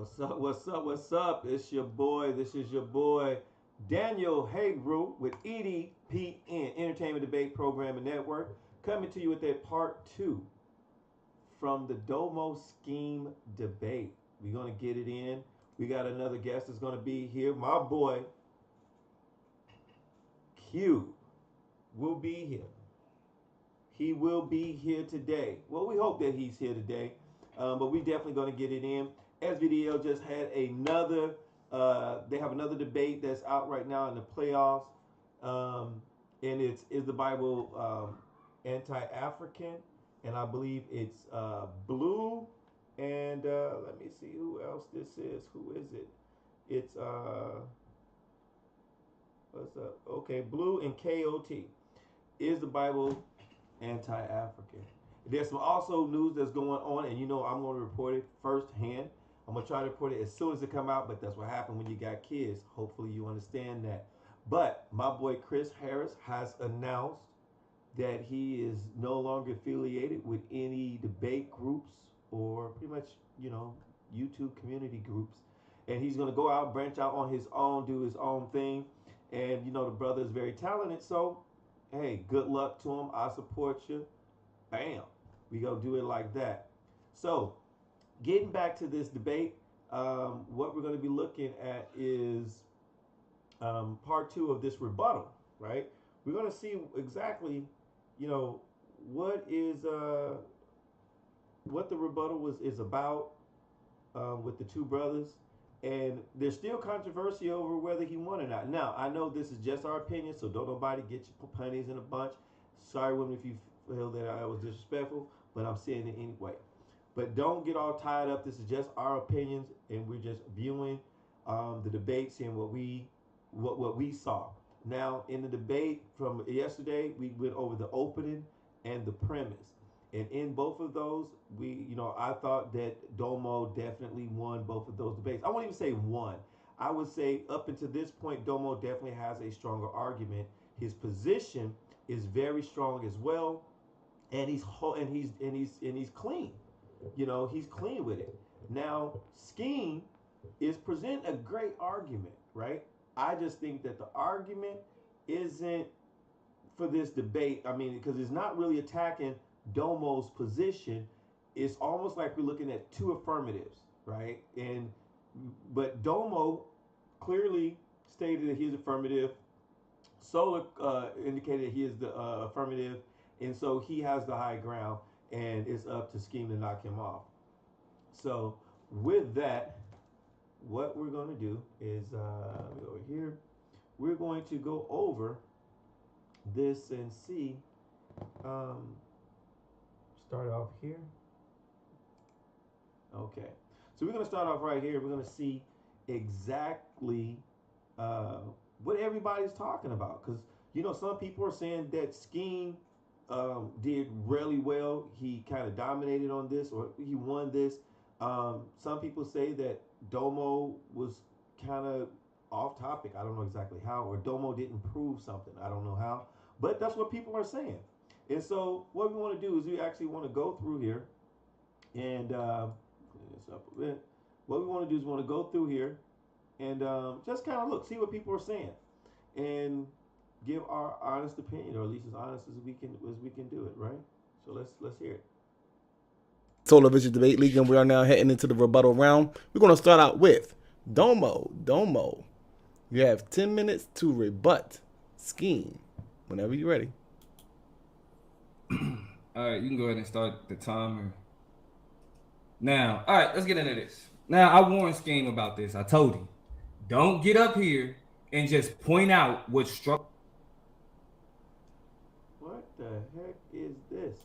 What's up? What's up? What's up? It's your boy. This is your boy Daniel Haybrew with EDPN Entertainment Debate Program and Network, coming to you with a part two from the Domo Skeem debate. We're gonna get it in. We got another guest that's gonna be here. My boy Q will be here. He will be here today. Well, we hope that he's here today, but we definitely going to get it in. SVDL just had another. They have another debate that's out right now in the playoffs, and it's is the Bible anti-African, and I believe it's blue. And let me see who else this is. Who is it? It's what's up? Okay, blue and KOT. Is the Bible anti-African? There's some also news that's going on, and I'm going to report it firsthand. I'm going to try to report it as soon as it come out, but that's what happened when you got kids. Hopefully you understand that. But my boy Chris Harris has announced that he is no longer affiliated with any debate groups or pretty much, YouTube community groups. And he's going to go out, branch out on his own, do his own thing. And, the brother is very talented, so hey, good luck to him. I support you. Bam. We go do it like that. So, getting back to this debate, what we're going to be looking at is part two of this rebuttal, right? We're going to see exactly, what is what the rebuttal is about with the two brothers. And there's still controversy over whether he won or not. Now, I know this is just our opinion, so don't nobody get your panties in a bunch. Sorry, women, if you feel that I was disrespectful, but I'm saying it anyway. But don't get all tied up. This is just our opinions, and we're just viewing the debate, seeing what we saw. Now, in the debate from yesterday, we went over the opening and the premise. And in both of those, I thought that Domo definitely won both of those debates. I won't even say won. I would say up until this point, Domo definitely has a stronger argument. His position is very strong as well, and he's clean. He's clean with it. Now, Skeem is presenting a great argument, right? I just think that the argument isn't for this debate. I mean, because it's not really attacking Domo's position. It's almost like we're looking at two affirmatives, right? But Domo clearly stated that he's affirmative. Solar indicated he is the affirmative, and so he has the high ground, and it's up to Skeem to knock him off. So with that, what we're going to do is over here. We're going to go over this and see. Start off here. Okay, so we're going to start off right here. We're going to see exactly what everybody's talking about, because some people are saying that Skeem did really well. He kind of dominated on this, or he won this. Some people say that Domo was kind of off topic. I don't know exactly how, or Domo didn't prove something. I don't know how, but that's what people are saying. And so what we want to do is we actually want to go through here and clean this up a bit. What we want to do is we want to go through here and just kind of look, see what people are saying, and give our honest opinion, or at least as honest as we can do it, right? So let's hear it. Solar Vision Debate League, and we are now heading into the rebuttal round. We're going to start out with Domo. You have 10 minutes to rebut Skeem whenever you're ready. All right, you can go ahead and start the timer. Now, all right, let's get into this. Now, I warned Skeem about this. I told him, don't get up here and just point out what's struck. What the heck is this?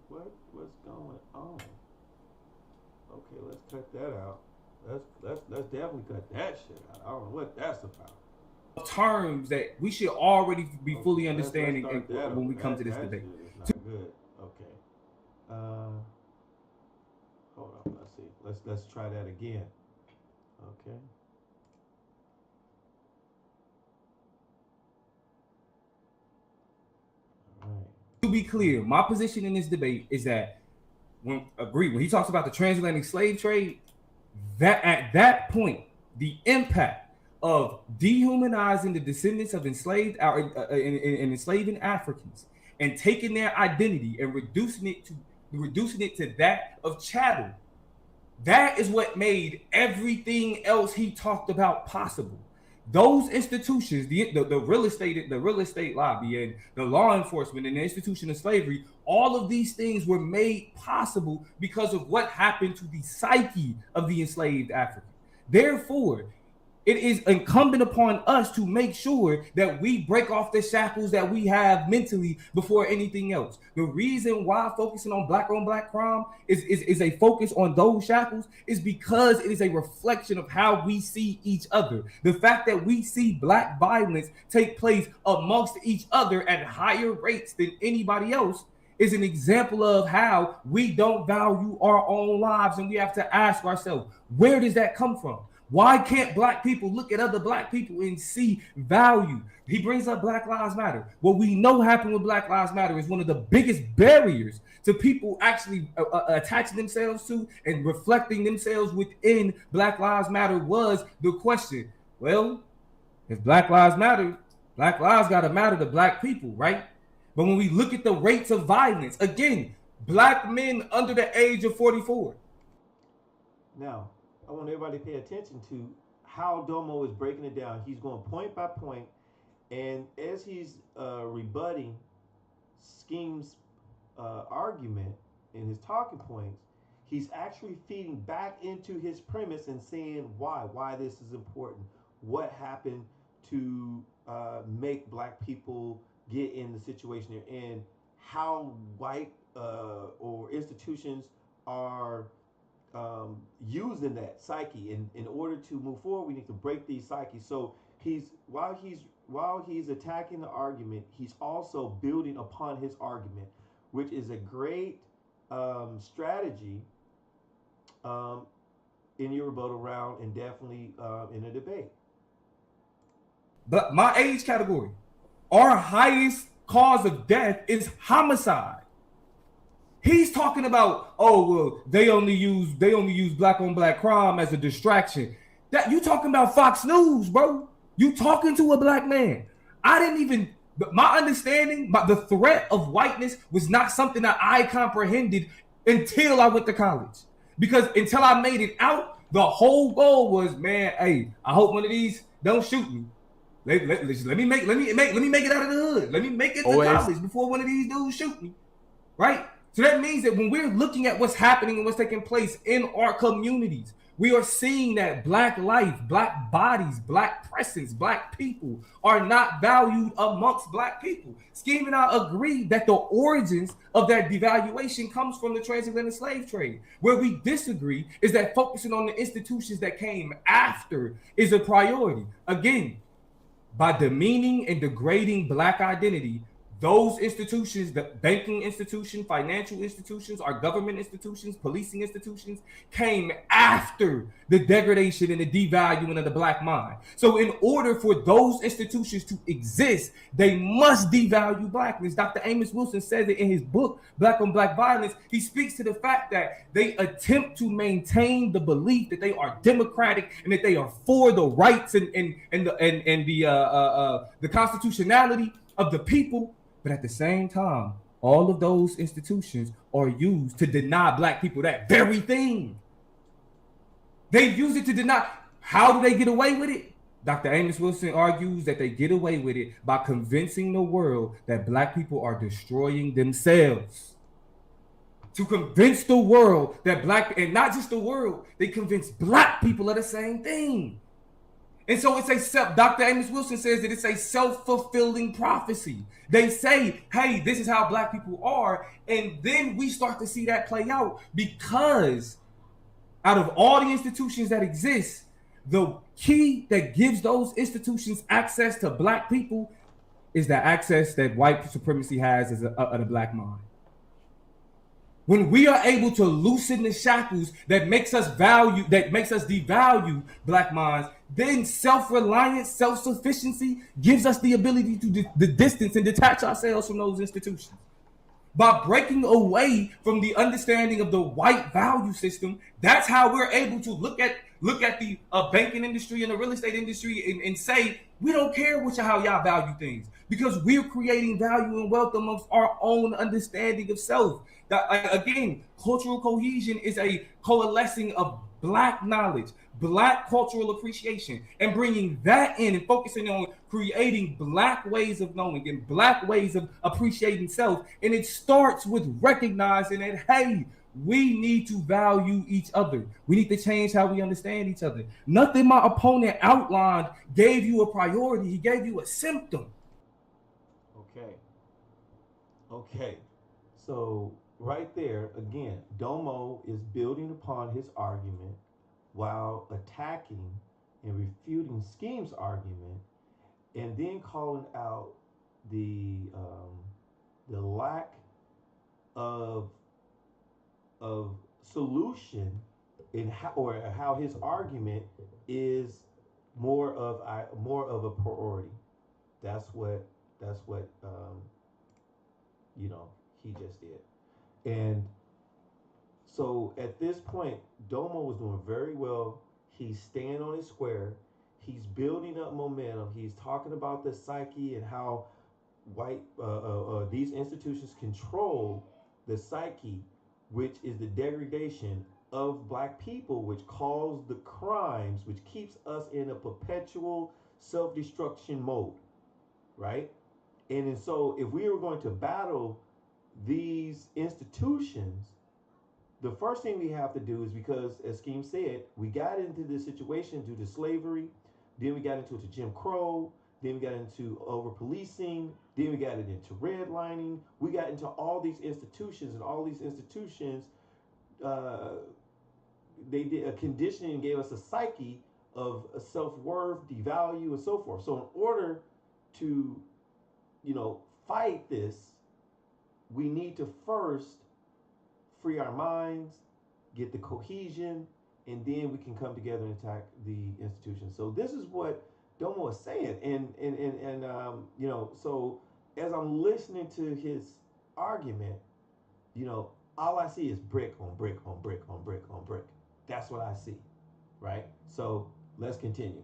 What's going on? Okay, let's cut that out. Let's definitely cut that shit out. I don't know what that's about. Terms that we should already be fully understanding when we come to this debate. It's not good. Okay. Hold on. Let's see. Let's try that again. Okay. To be clear, my position in this debate is that when he talks about the transatlantic slave trade, that at that point, the impact of dehumanizing the descendants of enslaved and enslaving Africans and taking their identity and reducing it to that of chattel, that is what made everything else he talked about possible. Those institutions, the real estate lobby and the law enforcement and the institution of slavery, all of these things were made possible because of what happened to the psyche of the enslaved African. Therefore, it is incumbent upon us to make sure that we break off the shackles that we have mentally before anything else. The reason why focusing on black crime is a focus on those shackles is because it is a reflection of how we see each other. The fact that we see black violence take place amongst each other at higher rates than anybody else is an example of how we don't value our own lives, and we have to ask ourselves, where does that come from? Why can't black people look at other black people and see value? He brings up Black Lives Matter. What we know happened with Black Lives Matter is one of the biggest barriers to people actually attaching themselves to and reflecting themselves within Black Lives Matter was the question, well, if Black Lives matter, Black lives got to matter to black people, right? But when we look at the rates of violence, again, black men under the age of 44. Now, I want everybody to pay attention to how Domo is breaking it down. He's going point by point, and as he's rebutting Skeem's argument and his talking points, he's actually feeding back into his premise and saying why this is important, what happened to make black people get in the situation they're in, how white or institutions are using that psyche, in order to move forward we need to break these psyches. So while he's attacking the argument, he's also building upon his argument, which is a great strategy in your rebuttal round and definitely in a debate. But my age category, our highest cause of death is homicide. He's talking about, oh well, they only use black on black crime as a distraction. That you talking about Fox News, bro? You talking to a black man? My understanding, the threat of whiteness was not something that I comprehended until I went to college. Because until I made it out, the whole goal was, man, hey, I hope one of these don't shoot me. Let me make it out of the hood. Let me make it to college before one of these dudes shoot me, right? So that means that when we're looking at what's happening and what's taking place in our communities, we are seeing that black life, black bodies, black presence, black people are not valued amongst black people. Skeem and I agree that the origins of that devaluation comes from the transatlantic slave trade. Where we disagree is that focusing on the institutions that came after is a priority. Again, by demeaning and degrading black identity, those institutions, the banking institution, financial institutions, our government institutions, policing institutions, came after the degradation and the devaluing of the black mind. So in order for those institutions to exist, they must devalue blackness. Dr. Amos Wilson says it in his book, Black on Black Violence. He speaks to the fact that they attempt to maintain the belief that they are democratic and that they are for the rights and the constitutionality of the people. But at the same time, all of those institutions are used to deny black people that very thing. They use it to deny. How do they get away with it? Dr. Amos Wilson argues that they get away with it by convincing the world that black people are destroying themselves. To convince the world that and not just the world, they convince black people of the same thing. And so Dr. Amos Wilson says that it's a self-fulfilling prophecy. They say, hey, this is how black people are. And then we start to see that play out because out of all the institutions that exist, the key that gives those institutions access to black people is the access that white supremacy has as a black mind. When we are able to loosen the shackles that makes us devalue black minds, then self-reliance, self-sufficiency gives us the ability to the distance and detach ourselves from those institutions. By breaking away from the understanding of the white value system, that's how we're able to look at the banking industry and the real estate industry and say we don't care how y'all value things because we're creating value and wealth amongst our own understanding of self. That again, cultural cohesion is a coalescing of black knowledge, black cultural appreciation, and bringing that in and focusing on creating black ways of knowing and black ways of appreciating self. And it starts with recognizing that, hey, we need to value each other. We need to change how we understand each other. Nothing my opponent outlined gave you a priority. He gave you a symptom. Okay. So right there, again, Domo is building upon his argument while attacking and refuting Skeem's argument, and then calling out the lack of solution in how his argument is more of a priority. That's what he just did. And so at this point, Domo was doing very well. He's staying on his square. He's building up momentum. He's talking about the psyche and how these institutions control the psyche, which is the degradation of black people, which cause the crimes, which keeps us in a perpetual self-destruction mode, right? And so if we were going to battle these institutions, the first thing we have to do is, because as Skeem said, we got into this situation due to slavery, then we got into it to Jim Crow, then we got into over policing, then we got into redlining, we got into all these institutions, and all these institutions, they did a conditioning and gave us a psyche of a self-worth, devalue, and so forth. So in order to, fight this, we need to first free our minds, get the cohesion, and then we can come together and attack the institution. So this is what Domo is saying, and so as I'm listening to his argument, all I see is brick on brick on brick on brick on brick. That's what I see, right? So let's continue.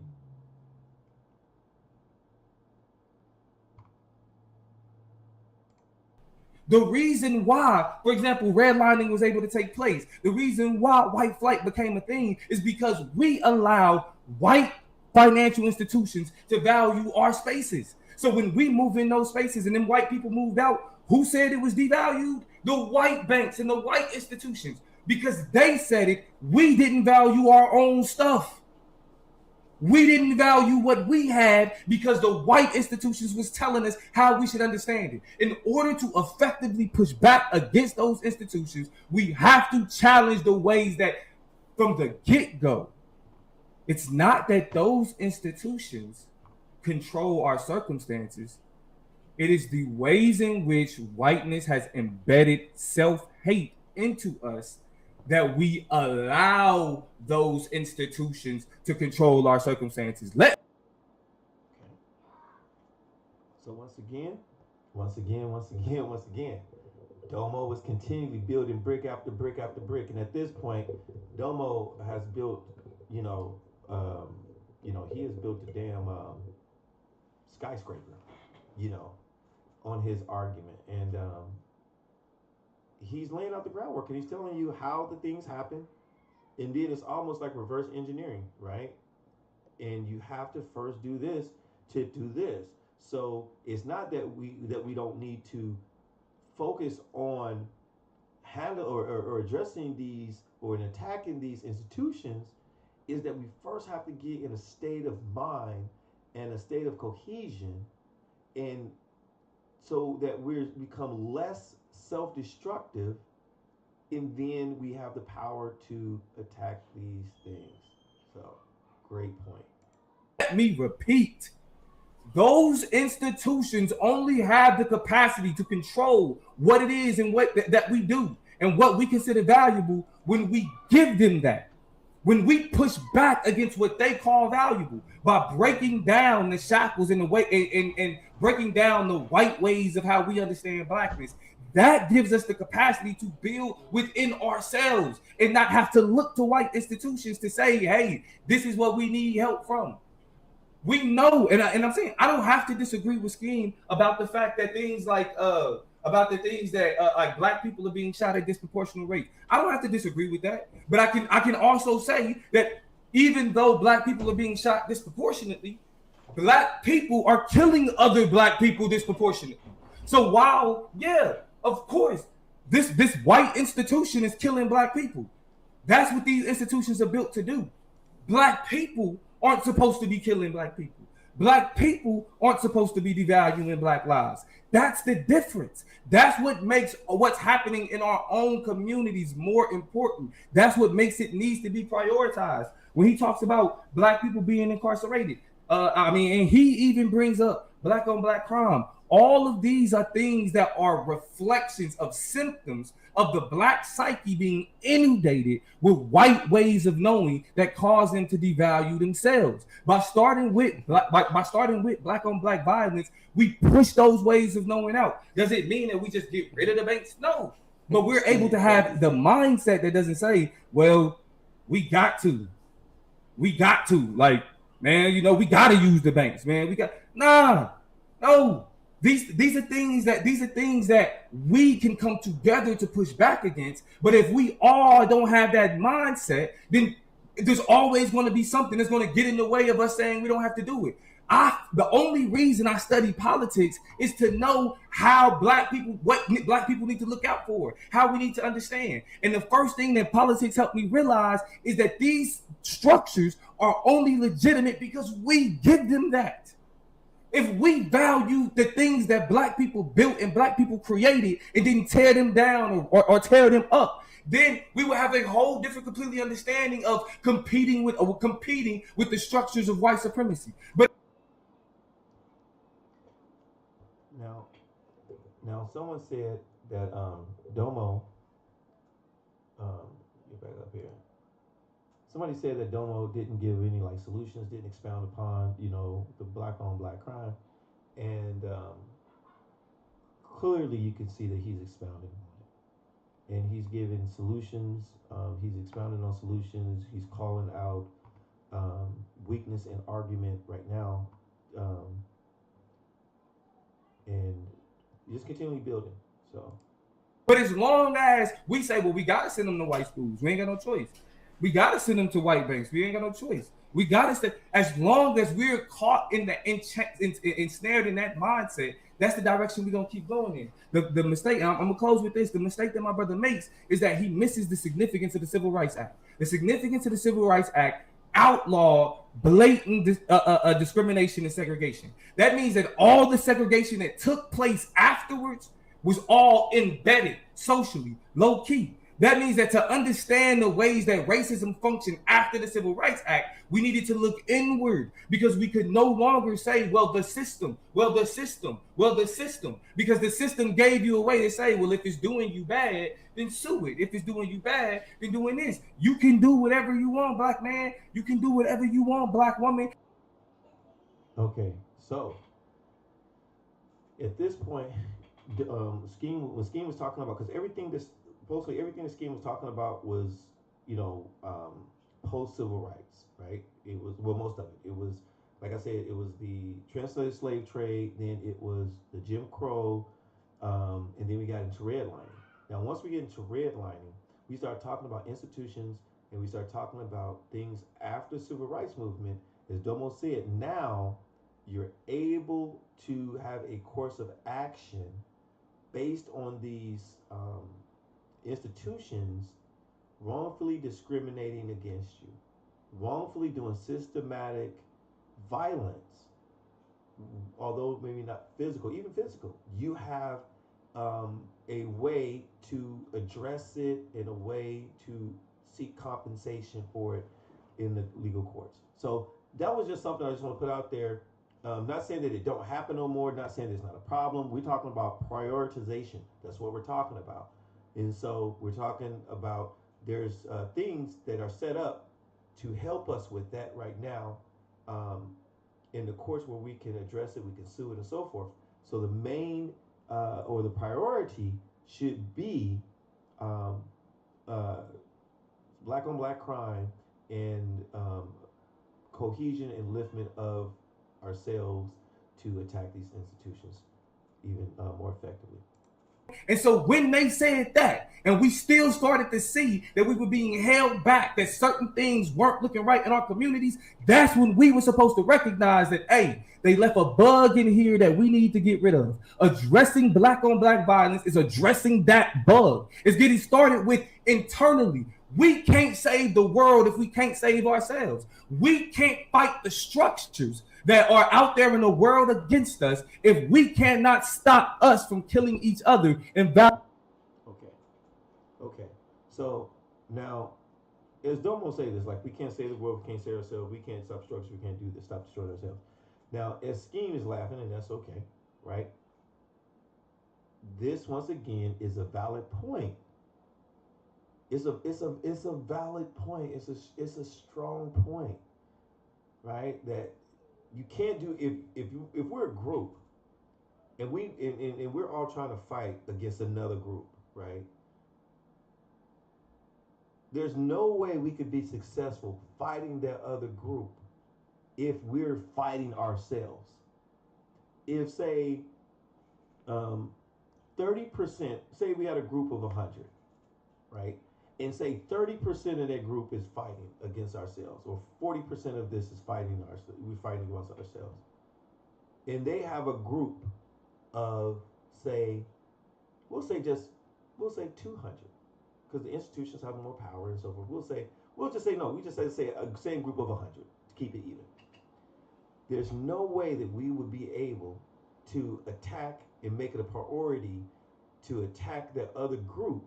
The reason why, for example, redlining was able to take place, the reason why white flight became a thing is because we allowed white financial institutions to value our spaces. So when we move in those spaces and then white people moved out, who said it was devalued? The white banks and the white institutions, because they said it. We didn't value our own stuff. We didn't value what we had because the white institutions was telling us how we should understand it. In order to effectively push back against those institutions, we have to challenge the ways that from the get-go, it's not that those institutions control our circumstances. It is the ways in which whiteness has embedded self-hate into us that we allow those institutions to control our circumstances. So once again, Domo was continually building brick after brick after brick, and at this point, Domo has built, he has built a damn skyscraper, on his argument, and he's laying out the groundwork, and he's telling you how the things happen, and then it's almost like reverse engineering, right? And you have to first do this to do this. So it's not that we don't need to focus on handle or addressing these or in attacking these institutions, is that we first have to get in a state of mind and a state of cohesion, and so that we become less self-destructive, and then we have the power to attack these things. So, great point. Let me repeat. Those institutions only have the capacity to control what it is and what that we do and what we consider valuable when we give them that. When we push back against what they call valuable by breaking down the shackles and the way and breaking down the white ways of how we understand blackness, That gives us the capacity to build within ourselves and not have to look to white institutions to say, hey, this is what we need help from. We know, and I'm saying I don't have to disagree with Skeem about the fact that things like about the things that like black people are being shot at disproportionate rates. I don't have to disagree with that, but I can also say that even though black people are being shot disproportionately, black people are killing other black people disproportionately. So while yeah, of course, this white institution is killing black people. That's what these institutions are built to do. Black people aren't supposed to be killing black people. Black people aren't supposed to be devaluing black lives. That's the difference. That's what makes what's happening in our own communities more important. That's what makes it needs to be prioritized. When he talks about black people being incarcerated, and he even brings up black on black crime. All of these are things that are reflections of symptoms of the black psyche being inundated with white ways of knowing that cause them to devalue themselves. By starting with black on black violence, we push those ways of knowing out. Does it mean that we just get rid of the banks? No. But we're able to have the mindset that doesn't say, well, we got to. Like, man, we got to use the banks, man. No. These are things that we can come together to push back against. But if we all don't have that mindset, then there's always going to be something that's going to get in the way of us saying we don't have to do it. The only reason I study politics is to know what black people need to look out for, how we need to understand. And the first thing that politics helped me realize is that these structures are only legitimate because we give them that. If we value the things that black people built and black people created and didn't tear them down or tear them up, then we will have a whole different, completely understanding of competing with the structures of white supremacy. But now someone said that Domo, get back up here. Somebody said that Domo didn't give any like solutions, didn't expound upon the black on black crime, and clearly you can see that he's expounding on it, and he's giving solutions. He's expounding on solutions. He's calling out weakness in argument right now, and just continually building. So, but as long as we say, well, we gotta send them to white schools, we ain't got no choice. We gotta send them to white banks. We ain't got no choice. We gotta stay. As long as we're caught in the ensnared in that mindset, that's the direction we're gonna keep going in. The mistake. I'm gonna close with this. The mistake that my brother makes is that he misses the significance of the Civil Rights Act. The significance of the Civil Rights Act outlaw blatant discrimination and segregation. That means that all the segregation that took place afterwards was all embedded socially, low key. That means that to understand the ways that racism functioned after the Civil Rights Act, we needed to look inward because we could no longer say, well, the system, because the system gave you a way to say, well, if it's doing you bad, then sue it. If it's doing you bad, then doing this. You can do whatever you want, black man. You can do whatever you want, black woman. Okay, so at this point, Skeem was talking about, because mostly everything that Skeem was talking about was, post civil rights, right? It was, well, most of it. It was, like I said, it was the translated slave trade, then it was the Jim Crow, and then we got into redlining. Now, once we get into redlining, we start talking about institutions, and we start talking about things after the civil rights movement. As Domo said, now you're able to have a course of action based on these institutions wrongfully discriminating against you, wrongfully doing systematic violence, although maybe not physical, even physical. You have a way to address it, in a way to seek compensation for it in the legal courts. So that was just something I just want to put out there. Not saying that it don't happen no more, not saying it's not a problem. We're talking about prioritization. That's what we're talking about. And so we're talking about there's things that are set up to help us with that right now, in the courts where we can address it, we can sue it, and so forth. So the main or the priority should be um, uh, black on black crime and cohesion and liftment of ourselves to attack these institutions even more effectively. And so when they said that, and we still started to see that we were being held back, that certain things weren't looking right in our communities, that's when we were supposed to recognize that, hey, they left a bug in here that we need to get rid of. Addressing black on black violence is addressing that bug. It's getting started with internally. We can't save the world if we can't save ourselves. We can't fight the structures that are out there in the world against us if we cannot stop us from killing each other and Okay. Okay. So now, as Domo say this, like we can't save the world, we can't save ourselves, we can't stop structure, we can't do this, stop destroying ourselves. Now, as Skeem is laughing, and that's okay, right? This once again is a valid point. It's a valid point. It's a strong point, right? That you can't do if we're a group and we're all trying to fight against another group, right? There's no way we could be successful fighting that other group if we're fighting ourselves. If say 30%, say we had a group of 100, right? And say 30% of that group is fighting against ourselves, or 40% of this is fighting we're fighting against ourselves. And they have a group of say, we'll say just we'll say 200, because the institutions have more power and so forth. We'll just say no. We just say a same group of 100 to keep it even. There's no way that we would be able to attack and make it a priority to attack that other group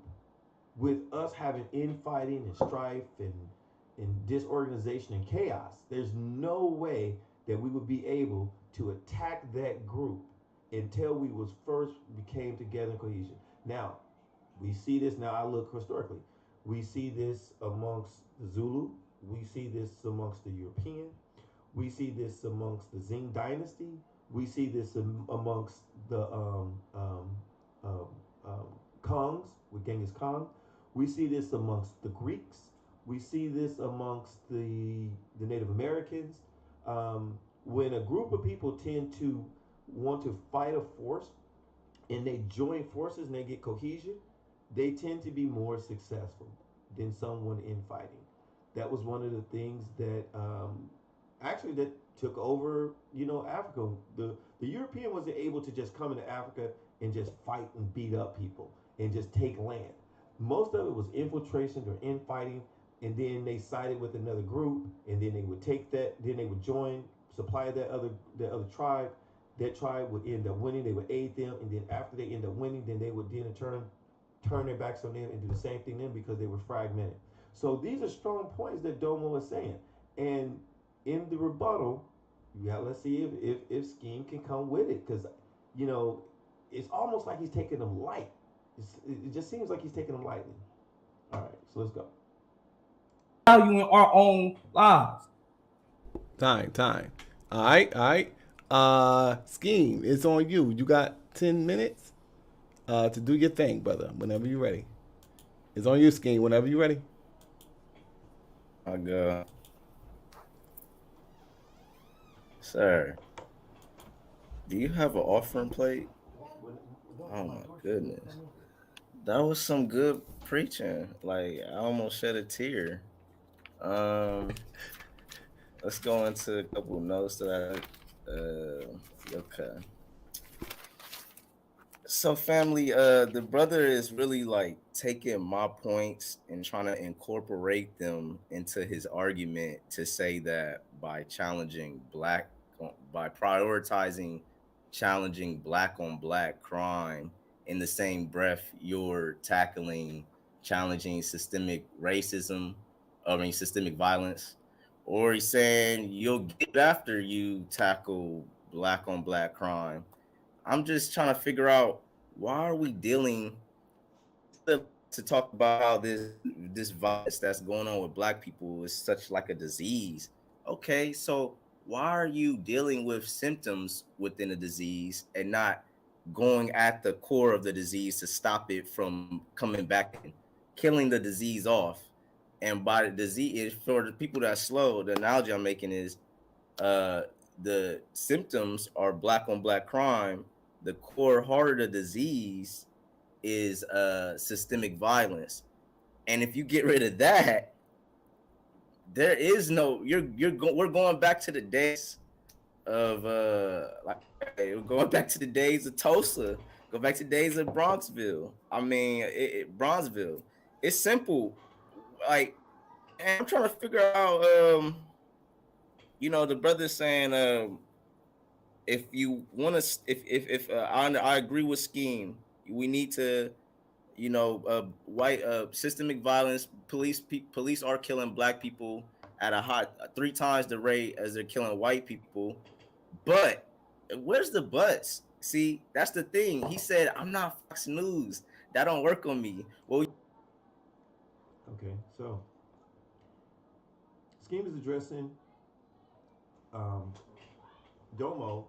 with us having infighting and strife and disorganization and chaos. There's no way that we would be able to attack that group until we was first became together in cohesion. Now, we see this now. I look historically. We see this amongst the Zulu. We see this amongst the European. We see this amongst the Zing dynasty. We see this amongst the um, um, Kongs with Genghis Khan. We see this amongst the Greeks. We see this amongst the Native Americans. When a group of people tend to want to fight a force and they join forces and they get cohesion, they tend to be more successful than someone infighting. That was one of the things that actually that took over, Africa. The European wasn't able to just come into Africa and just fight and beat up people and just take land. Most of it was infiltration or infighting, and then they sided with another group, and then they would take that, then they would join, supply that other tribe. That tribe would end up winning. They would aid them, and then after they end up winning, then they would then in turn their backs on them and do the same thing then because they were fragmented. So these are strong points that Domo is saying, and in the rebuttal, let's see if Skeem can come with it, because you know it's almost like he's taking them light. It just seems like he's taking them lightly. All right, so let's go. value in our own lives. Time. All right. Skeem, it's on you. You got 10 minutes to do your thing, brother. Whenever you're ready. It's on you, Skeem. Whenever you're ready. I go. Sir, do you have an offering plate? Oh my goodness. That was some good preaching. Like I almost shed a tear. Um let's go into a couple of notes that okay. So family, the brother is really like taking my points and trying to incorporate them into his argument to say that by prioritizing challenging black on black crime in the same breath, you're challenging systemic racism, systemic violence, or he's saying you'll get after you tackle black on black crime. I'm just trying to figure out why are we dealing to talk about how this violence that's going on with black people is such like a disease. Okay, so why are you dealing with symptoms within a disease and not going at the core of the disease to stop it from coming back and killing the disease off. And by the disease, for the people that slow, the analogy I'm making is uh, the symptoms are black on black crime. The core heart of the disease is systemic violence. And if you get rid of that, there is no we're going back to the days of we're going back to the days of Tulsa, go back to the days of Bronxville. I mean, Bronzeville. It's simple. Like, and I'm trying to figure out the brother saying if you want to if I agree with Skeem, we need to white systemic violence. Police are killing black people at a high 3 times the rate as they're killing white people. But where's the buts? See, that's the thing. He said, "I'm not Fox News. That don't work on me." Well, Okay, so Skeem is addressing Domo,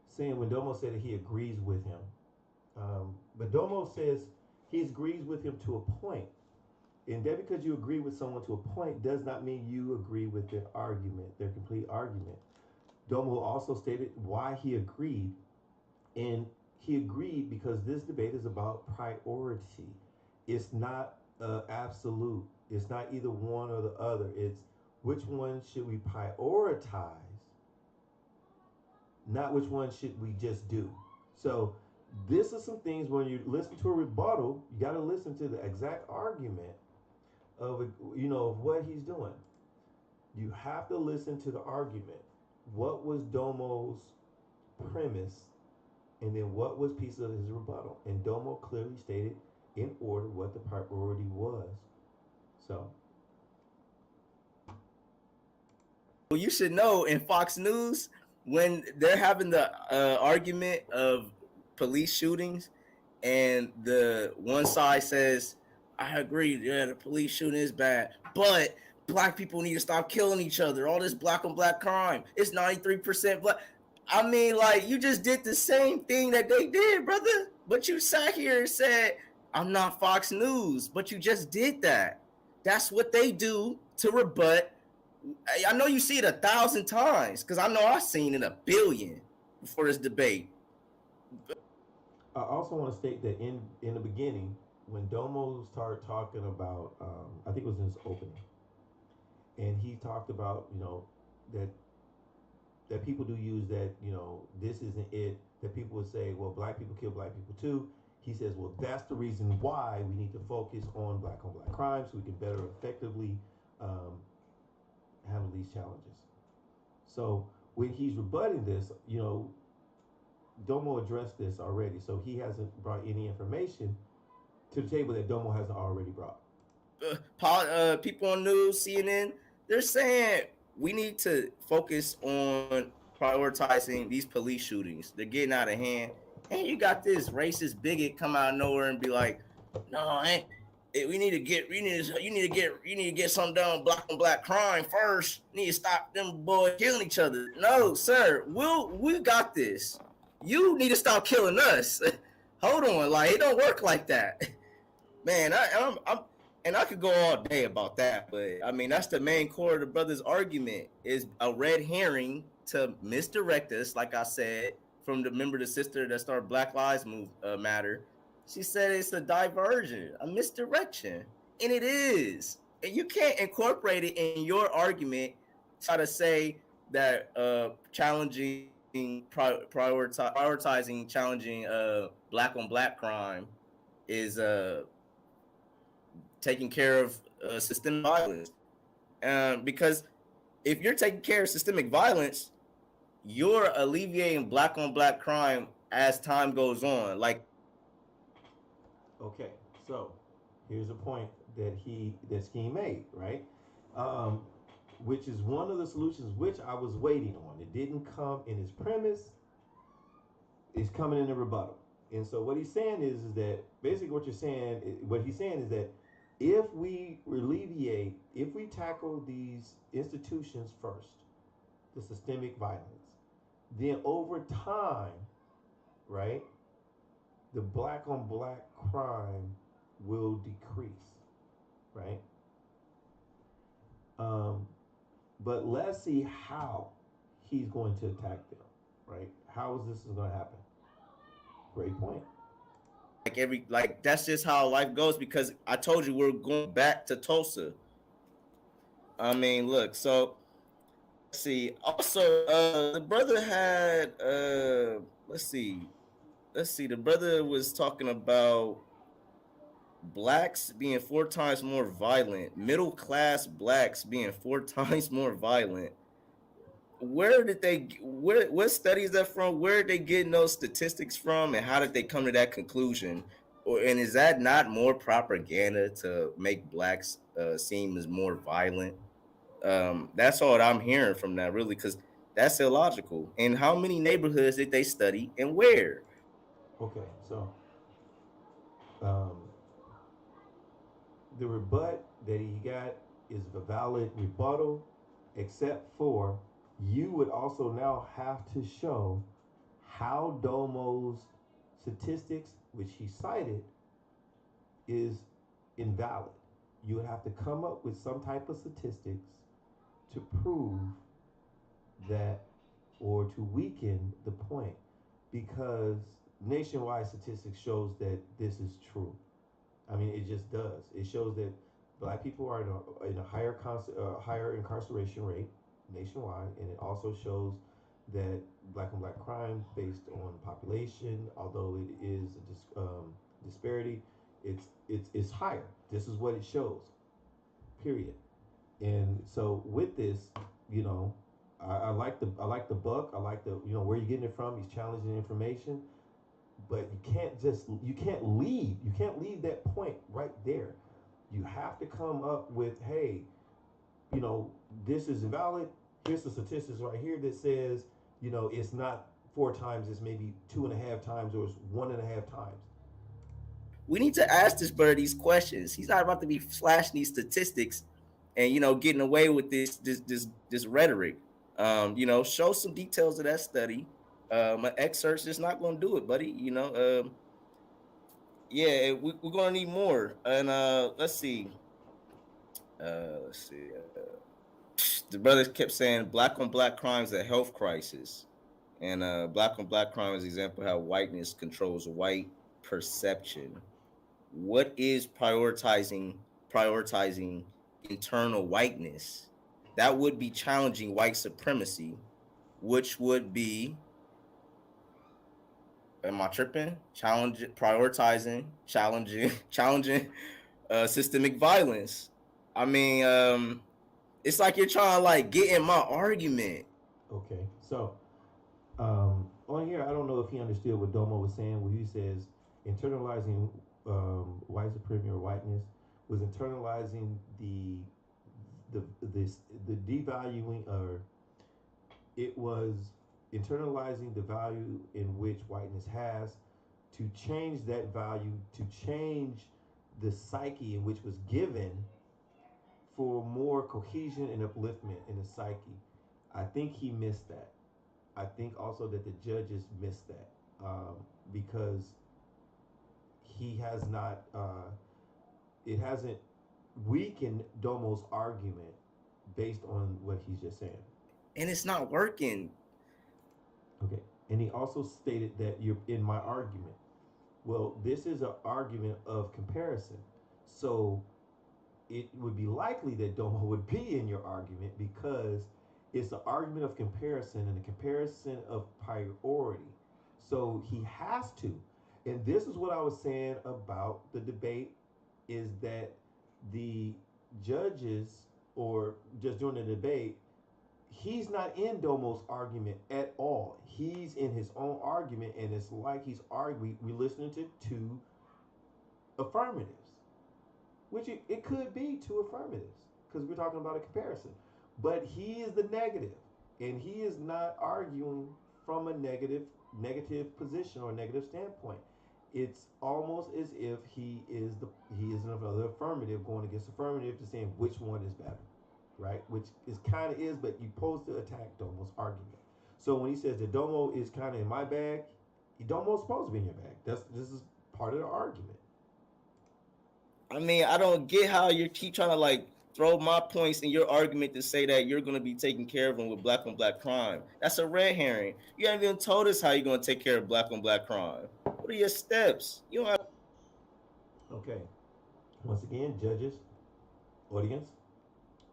saying when Domo said that he agrees with him. But Domo says he agrees with him to a point. And that because you agree with someone to a point does not mean you agree with their argument, their complete argument. Domo also stated why he agreed. And he agreed because this debate is about priority. It's not absolute. It's not either one or the other. It's which one should we prioritize, not which one should we just do. So this is some things when you listen to a rebuttal, you got to listen to the exact argument of of what he's doing. You have to listen to the argument. What was Domo's premise, and then what was piece of his rebuttal? And Domo clearly stated in order what the priority was. So you should know in Fox News when they're having the argument of police shootings, and the one side says, "I agree, yeah, the police shooting is bad, but black people need to stop killing each other. All this black on black crime, it's 93% black." I mean, like, you just did the same thing that they did, brother. But you sat here and said, "I'm not Fox News," but you just did that. That's what they do to rebut. I know you see it 1,000 times because I know I've seen it 1,000,000,000 before this debate. I also want to state that in the beginning, when Domo started talking about, I think it was in his opening, and he talked about that people do use that this isn't it. That people would say, well, black people kill black people too. He says, well, that's the reason why we need to focus on black crime so we can better effectively handle these challenges. So when he's rebutting this, Domo addressed this already, so he hasn't brought any information to the table that Domo hasn't already brought. People on news, CNN, they're saying we need to focus on prioritizing these police shootings. They're getting out of hand. And you got this racist bigot come out of nowhere and be like, "No, you need to get something done black on black crime first. You need to stop them boys killing each other." No, sir, we got this. You need to stop killing us. Hold on, like, it don't work like that, man. I could go all day about that, but I mean that's the main core of the brother's argument, is a red herring to misdirect us. Like I said, from the sister that started Black Lives Matter, she said it's a diversion, a misdirection, and it is. And you can't incorporate it in your argument. Try to say that prioritizing challenging black on black crime is taking care of systemic violence. Because if you're taking care of systemic violence, you're alleviating black on black crime as time goes on. Like, okay, so here's a point that Skeem made, right? Which is one of the solutions which I was waiting on. It didn't come in his premise. It's coming in the rebuttal. And so what he's saying is that basically what he's saying is that if we tackle these institutions first, the systemic violence, then over time, right, the black on black crime will decrease, right? Um, but let's see how he's going to attack them, right? How is this going to happen? Great point. Like that's just how life goes because I told you we're going back to Tulsa. I mean, look, so let's see. Also, the brother had let's see, the brother was talking about blacks being 4 times more violent, middle class blacks being 4 times more violent. Where did they what study is that from? Where are they getting those statistics from and how did they come to that conclusion? And is that not more propaganda to make blacks seem as more violent? That's all I'm hearing from that really because that's illogical. And how many neighborhoods did they study and where? Okay, so um, the rebut that he got is a valid rebuttal, except for you would also now have to show how Domo's statistics, which he cited, is invalid. You would have to come up with some type of statistics to prove that or to weaken the point because nationwide statistics shows that this is true. I mean, it just does. It shows that black people are in a higher incarceration rate nationwide, and it also shows that black on black crime based on population, although it is a disparity, it's higher. This is what it shows. Period. And so with this, you know, I like the buck. I like the where you're getting it from. He's challenging the information, but you can't leave that point right there. You have to come up with, hey, this is invalid. Here's the statistics right here that says, it's not 4 times, it's maybe 2.5 times, or it's 1.5 times. We need to ask this brother these questions. He's not about to be flashing these statistics and getting away with this rhetoric. Show some details of that study. An excerpt's just not going to do it, buddy. Yeah, we're going to need more. And let's see. The brother kept saying black on black crime is a health crisis, and black on black crime is an example of how whiteness controls white perception. What is prioritizing internal whiteness? That would be challenging white supremacy, which would be, am I tripping? Challenging systemic violence. I mean, it's like you're trying to like get in my argument. Okay, so on here, I don't know if he understood what Domo was saying when he says internalizing white supremacy or whiteness was internalizing the devaluing, or it was internalizing the value in which whiteness has, to change that value, to change the psyche in which was given for more cohesion and upliftment in the psyche. I think he missed that. I think also that the judges missed that, because he has not. It hasn't weakened Domo's argument based on what he's just saying. And it's not working. Okay, and he also stated that you're in my argument. Well, this is an argument of comparison, so it would be likely that Domo would be in your argument because it's an argument of comparison and a comparison of priority. So he has to. And this is what I was saying about the debate, is that the judges, or just during the debate, he's not in Domo's argument at all. He's in his own argument, and it's like he's arguing. We're listening to two affirmatives, which it could be two affirmatives because we're talking about a comparison. But he is the negative, and he is not arguing from a negative position or negative standpoint. It's almost as if he is another affirmative going against affirmative to saying which one is better, right? Which is kind of is, but you're supposed to attack Domo's argument. So when he says that Domo is kind of in my bag, Domo's supposed to be in your bag. This is part of the argument. I mean, I don't get how you keep trying to like throw my points in your argument to say that you're going to be taking care of them with black on black crime. That's a red herring. You haven't even told us how you're going to take care of black on black crime. What are your steps? You don't have. Okay. Once again, judges, audience,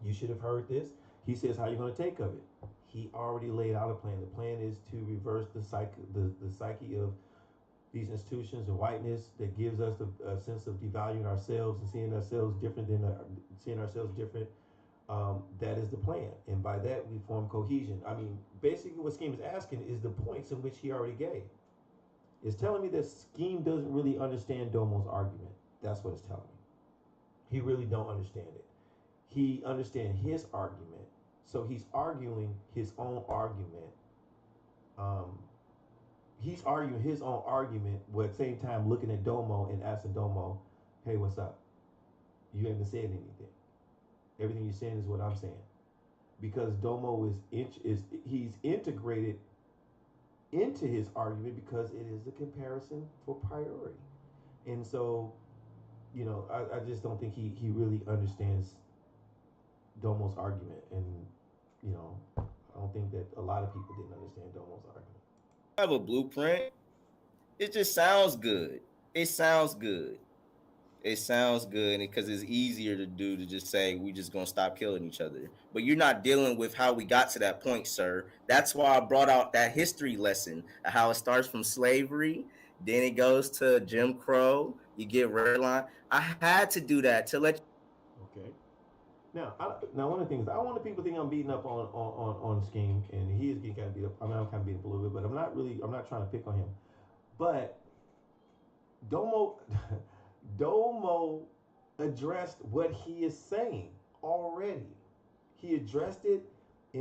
you should have heard this. He says how you're going to take of it. He already laid out a plan. The plan is to reverse the psyche of these institutions and whiteness that gives us a sense of devaluing ourselves and seeing ourselves different than seeing ourselves different. That is the plan, and by that we form cohesion. I mean, basically, what Skeem is asking is the points in which he already gave. It's telling me that Skeem doesn't really understand Domo's argument. That's what it's telling me. He really don't understand it. He understands his argument, so he's arguing his own argument. Um, he's arguing his own argument, but at the same time looking at Domo and asking Domo, "Hey, what's up? You haven't said anything. Everything you're saying is what I'm saying." Because Domo is he's integrated into his argument because it is a comparison for priority, and so I just don't think he really understands Domo's argument, and I don't think that a lot of people didn't understand Domo's argument. Have a blueprint. It just sounds good. It sounds good. It sounds good because it's easier to do to just say we just gonna stop killing each other. But you're not dealing with how we got to that point, sir. That's why I brought out that history lesson of how it starts from slavery, then it goes to Jim Crow. You get redline. I had to do that to let you. Okay. Now one of the things I don't want the people think I'm beating up on Skeem, and he is getting kind of beat up. I mean, I'm kind of beating up a little bit, but I'm not trying to pick on him. But Domo Domo addressed what he is saying already. He addressed it he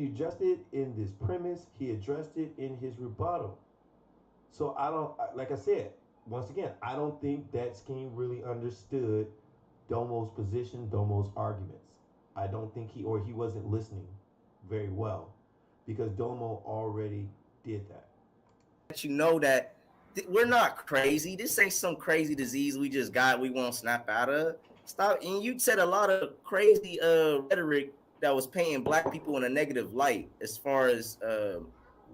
addressed it in this premise. He addressed it in his rebuttal. So I don't like I said once again. I don't think that Skeem really understood Domo's position, Domo's arguments. I don't think he wasn't listening very well because Domo already did that. Let you know that we're not crazy. This ain't some crazy disease we just got. We won't snap out of. Stop. And you said a lot of crazy rhetoric that was painting black people in a negative light, as far as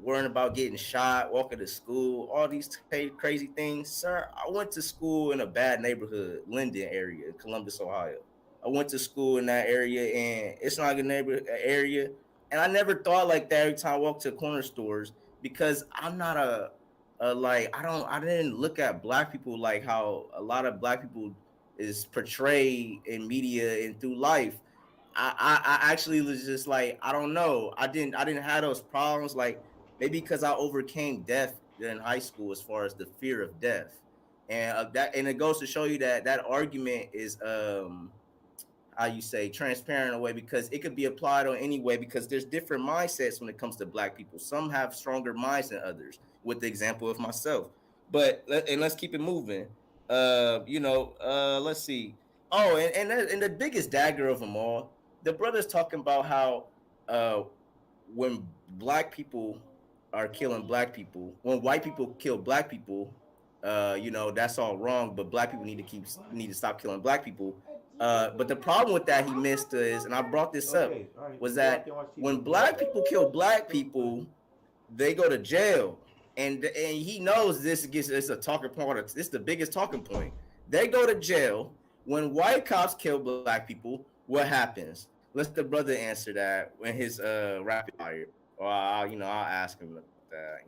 worrying about getting shot, walking to school, all these crazy things. Sir, I went to school in a bad neighborhood, Linden area, Columbus, Ohio. I went to school in that area, and it's not a good neighborhood area. And I never thought like that every time I walked to corner stores because I'm not like I didn't look at black people like how a lot of black people is portrayed in media and through life. I actually was just like I don't know. I didn't have those problems like maybe because I overcame death in high school as far as the fear of death, and it goes to show you that that argument is how you say transparent in a way because it could be applied on any way because there's different mindsets when it comes to black people. Some have stronger minds than others. With the example of myself, but let's keep it moving. Let's see. Oh, and the biggest dagger of them all, the brother's talking about how when black people are killing black people, when white people kill black people, that's all wrong. But black people need to stop killing black people. But the problem with that he missed is, and I brought this up, was that when black people kill black people, they go to jail, and he knows it's a talking point. This is the biggest talking point. They go to jail. When white cops kill black people, what happens? Let the brother answer that when his rapid fire. Or I'll ask him about that.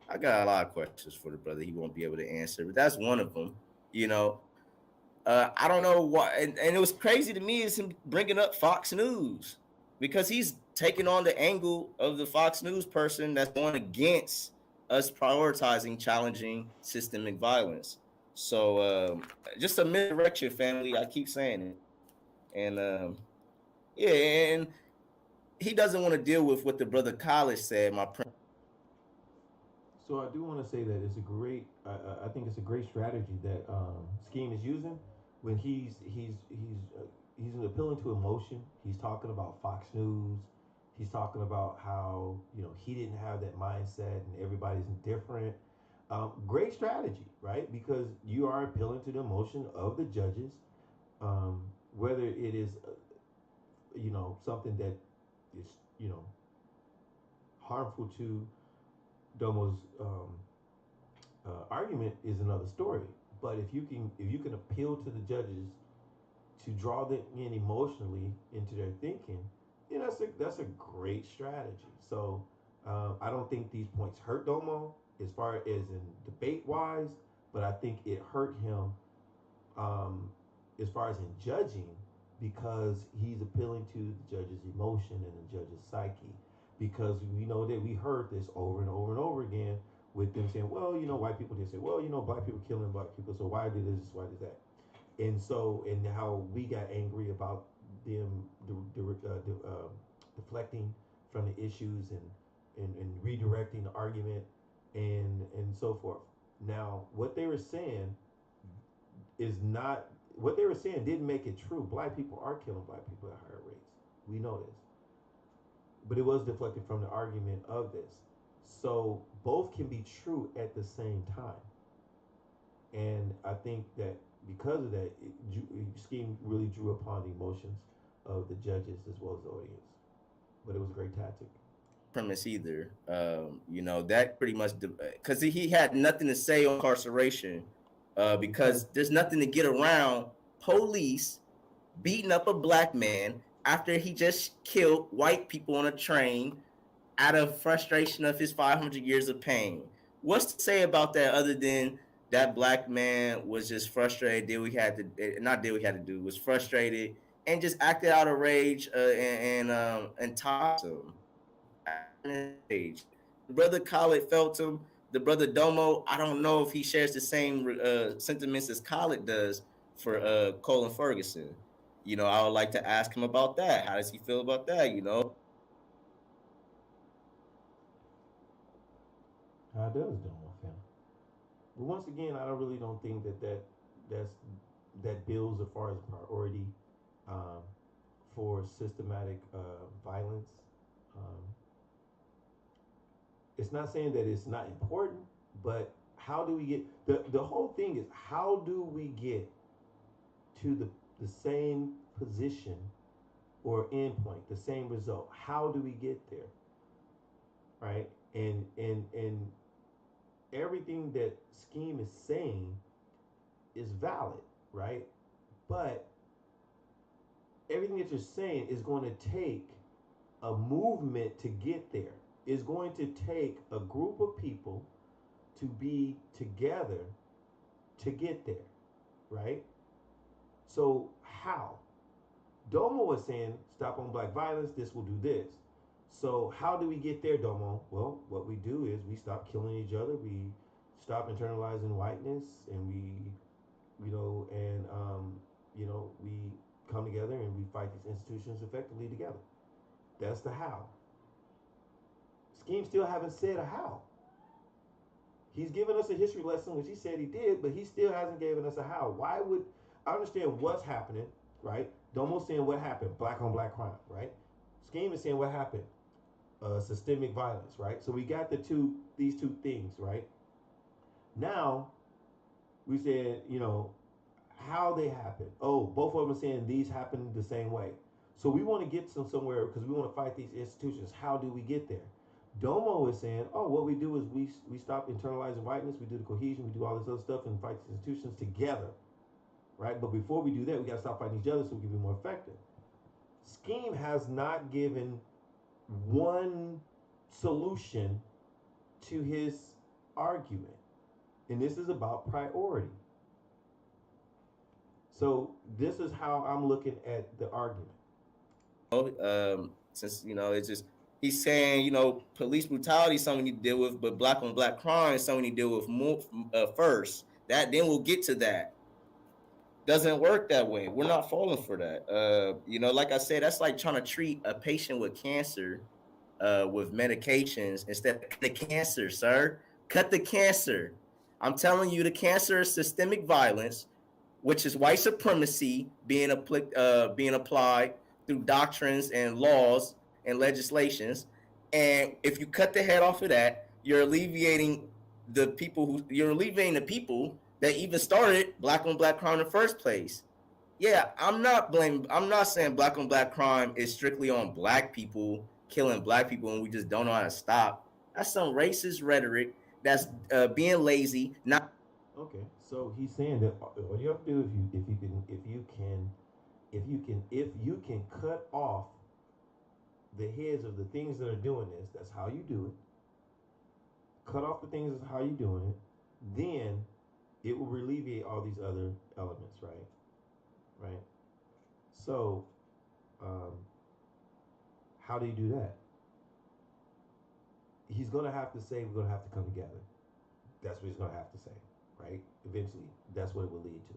I got a lot of questions for the brother. He won't be able to answer, but that's one of them. I don't know why, and it was crazy to me is him bringing up Fox News because he's taking on the angle of the Fox News person that's going against us prioritizing challenging systemic violence. So just a misdirection, family. I keep saying it, and yeah, and he doesn't want to deal with what the brother College said. So I do want to say that it's a great. I think it's a great strategy that Skeem is using when he's appealing to emotion. He's talking about Fox News. He's talking about how he didn't have that mindset and everybody's different. Great strategy, right? Because you are appealing to the emotion of the judges, whether it is, something that is, harmful to Domo's argument is another story. But if you can appeal to the judges to draw them in emotionally into their thinking, that's a great strategy. So I don't think these points hurt Domo as far as in debate wise, but I think it hurt him as far as in judging because he's appealing to the judge's emotion and the judge's psyche. Because we know that we heard this over and over and over again with them saying, well, white people did say, well, black people killing black people, so why did this, why did that? And how we got angry about them deflecting from the issues and redirecting the argument and so forth. Now, what they were saying is not what they were saying didn't make it true. Black people are killing black people at higher rates. We know this, but it was deflected from the argument of this. So both can be true at the same time, and I think that because of that, Skeem really drew upon the emotions of the judges as well as the audience. But it was a great tactic. Premise either. That pretty much because he had nothing to say on incarceration, because there's nothing to get around police beating up a black man after he just killed white people on a train out of frustration of his 500 years of pain. What's to say about that other than that black man was just frustrated, was frustrated and just acted out of rage and tossed him. The brother Khaled felt him. The brother Domo, I don't know if he shares the same sentiments as Khaled does for Colin Ferguson. I would like to ask him about that. How does he feel about that? How does Domo feel? But once again, I don't think that bills as far as priority for systematic violence. It's not saying that it's not important, but how do we get the whole thing is how do we get to the same position or endpoint, the same result? How do we get there? Right? And everything that Skeem is saying is valid, right? But everything that you're saying is going to take a movement to get there. It's going to take a group of people to be together to get there, right? So how? Domo was saying, stop on black violence, this will do this. So how do we get there, Domo? Well, what we do is we stop killing each other, we stop internalizing whiteness, and we come together and we fight these institutions effectively together. That's the how. Skeem still haven't said a how. He's given us a history lesson, which he said he did, but he still hasn't given us a how. Why would I understand what's happening, right? Domo's saying what happened, black on black crime, right? Skeem is saying what happened, systemic violence, right? So we got these two things, right? Now we said, how they happen. Oh, both of them are saying these happen the same way. So we want to get somewhere because we want to fight these institutions. How do we get there? Domo is saying, oh, what we do is we stop internalizing whiteness, we do the cohesion, we do all this other stuff and fight these institutions together, right? But before we do that, we got to stop fighting each other so we can be more effective. Skeem has not given one solution to his argument, and this is about priority. So this is how I'm looking at the argument. Since it's just he's saying police brutality is something you deal with, but black on black crime is something you deal with more first. That then we'll get to that. Doesn't work that way. We're not falling for that. Like I said, that's like trying to treat a patient with cancer with medications instead of the cancer, sir. Cut the cancer. I'm telling you, the cancer is systemic violence, which is white supremacy being applied through doctrines and laws and legislations. And if you cut the head off of that, you're alleviating the people who you're alleviating the people that even started black on black crime in the first place. Yeah, I'm not saying black on black crime is strictly on black people killing black people and we just don't know how to stop. That's some racist rhetoric. That's being lazy. Not Okay, so he's saying that all you have to do if you can cut off the heads of the things that are doing this, that's how you do it. Cut off the things is how you doing it. Then it will alleviate all these other elements, right? Right. So, how do you do that? He's gonna have to say we're gonna have to come together. That's what he's gonna have to say, right? Eventually, that's what it will lead to.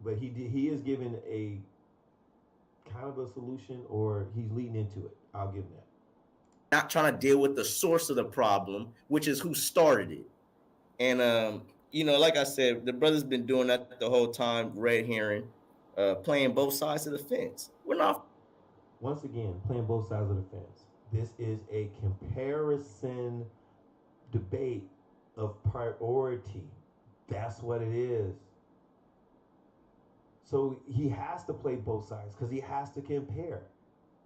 But he is given a kind of a solution, or he's leading into it. I'll give him that. not trying to deal with the source of the problem, which is who started it. And like I said, the brother's been doing that the whole time, red herring, playing both sides of the fence. We're not. Once again, playing both sides of the fence. This is a comparison debate of priority. That's what it is. So he has to play both sides because he has to compare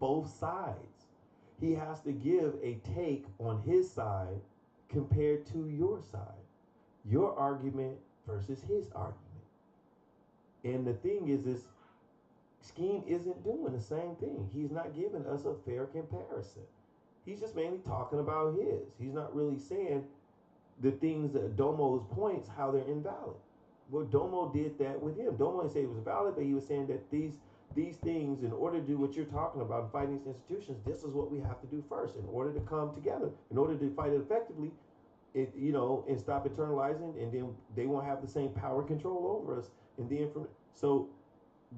both sides. He has to give a take on his side compared to your side. Your argument versus his argument. And the thing is, this Skeem isn't doing the same thing. He's not giving us a fair comparison. He's just mainly talking about his. He's not really saying the things that Domo's points, how they're invalid. Well, Domo did that with him. Domo didn't say it was valid, but he was saying that these things, in order to do what you're talking about and fighting these institutions, this is what we have to do first in order to come together, in order to fight it effectively, and stop internalizing, and then they won't have the same power and control over us. And then so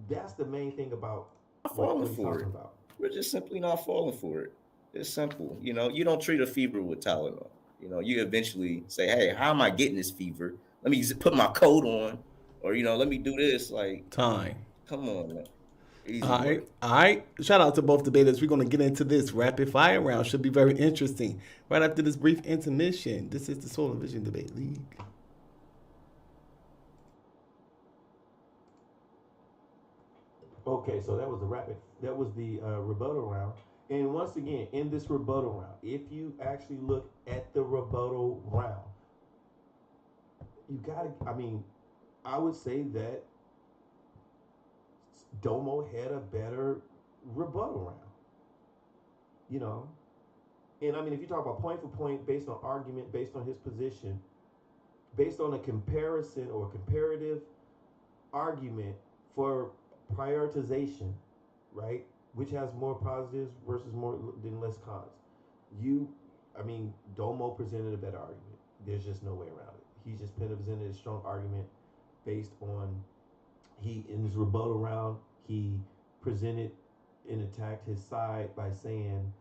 that's the main thing about what he's talking about. We're just simply not falling for it. It's simple. You don't treat a fever with Tylenol. You eventually say, hey, how am I getting this fever? Let me just put my coat on, or let me do this. Like, time. Come on, man. Easy All right. work. All right. Shout out to both debaters. We're going to get into this rapid fire round. Should be very interesting. Right after this brief intermission, this is the Soul and Vision Debate League. Okay, so that was the rebuttal round. And once again, in this rebuttal round, if you actually look at the rebuttal round, I would say that Domo had a better rebuttal round. And if you talk about point for point, based on argument, based on his position, based on a comparison or comparative argument for prioritization, right? Which has more positives versus more than less cons. Domo presented a better argument. There's just no way around it. He just presented a strong argument based on in his rebuttal round, he presented and attacked his side by saying,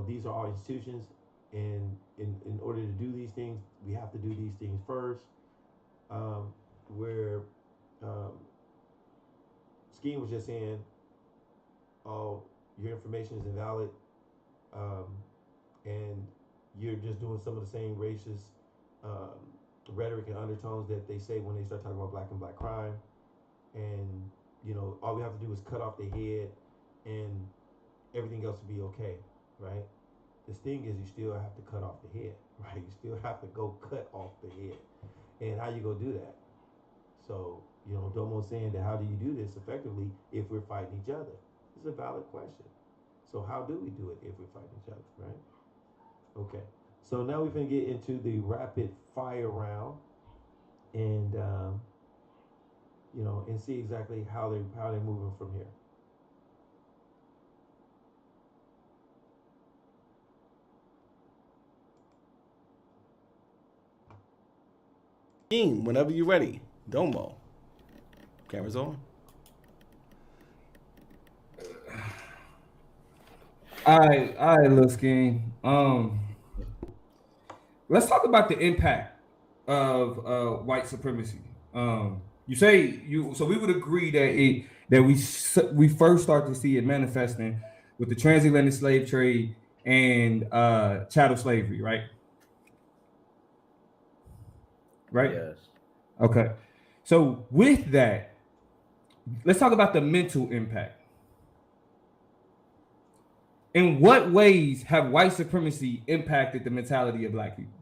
these are all institutions, and in order to do these things, we have to do these things first. Where Skeem was just saying, oh, your information is invalid, and you're just doing some of the same racist rhetoric and undertones that they say when they start talking about black and black crime. And all we have to do is cut off the head and everything else will be okay, right? The thing is, you still have to cut off the head, right? You still have to go cut off the head. And how you go do that? So, Domo's saying that how do you do this effectively if we're fighting each other? It's a valid question. So how do we do it if we're fighting each other, right? Okay. So now we're going to get into the rapid fire round, and and see exactly how they're moving from here. Skeem, whenever you're ready. Domo. Camera's on. All right, little Skeem. Let's talk about the impact of white supremacy. So we would agree that we first start to see it manifesting with the transatlantic slave trade and chattel slavery, right? right? Yes. Okay. So with that, let's talk about the mental impact. In what ways have white supremacy impacted the mentality of black people?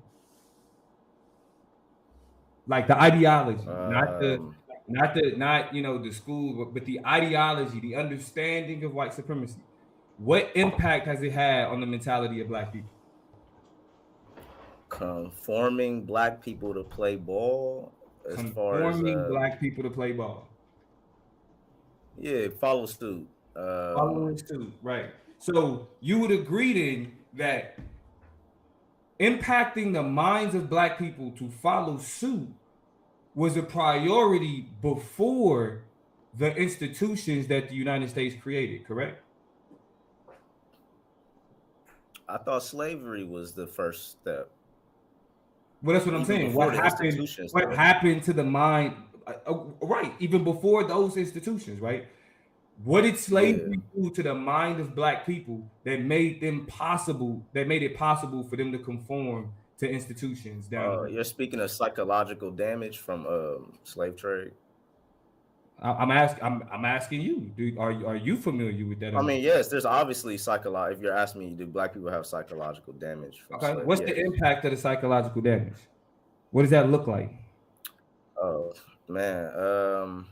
Like the ideology, not the school, but the ideology, the understanding of white supremacy. What impact has it had on the mentality of black people? Conforming black people to play ball as far as Conforming black people to play ball. follow suit. Following suit, right? So you would agree then that impacting the minds of black people to follow suit was a priority before the institutions that the United States created, correct? I thought slavery was the first step. Well, that's what I'm Even saying. before What the happened? institutions, What though. happened to the mind? Right, even before those institutions, right? What did slavery do to the mind of black people that made them possible? That made it possible for them to conform to institutions down. You're speaking of psychological damage from slave trade. I'm asking you. Are you familiar with that? I mean, yes, there's obviously psychological. If you're asking me, do black people have psychological damage from Okay. slavery? What's the impact of the psychological damage? What does that look like? Oh man,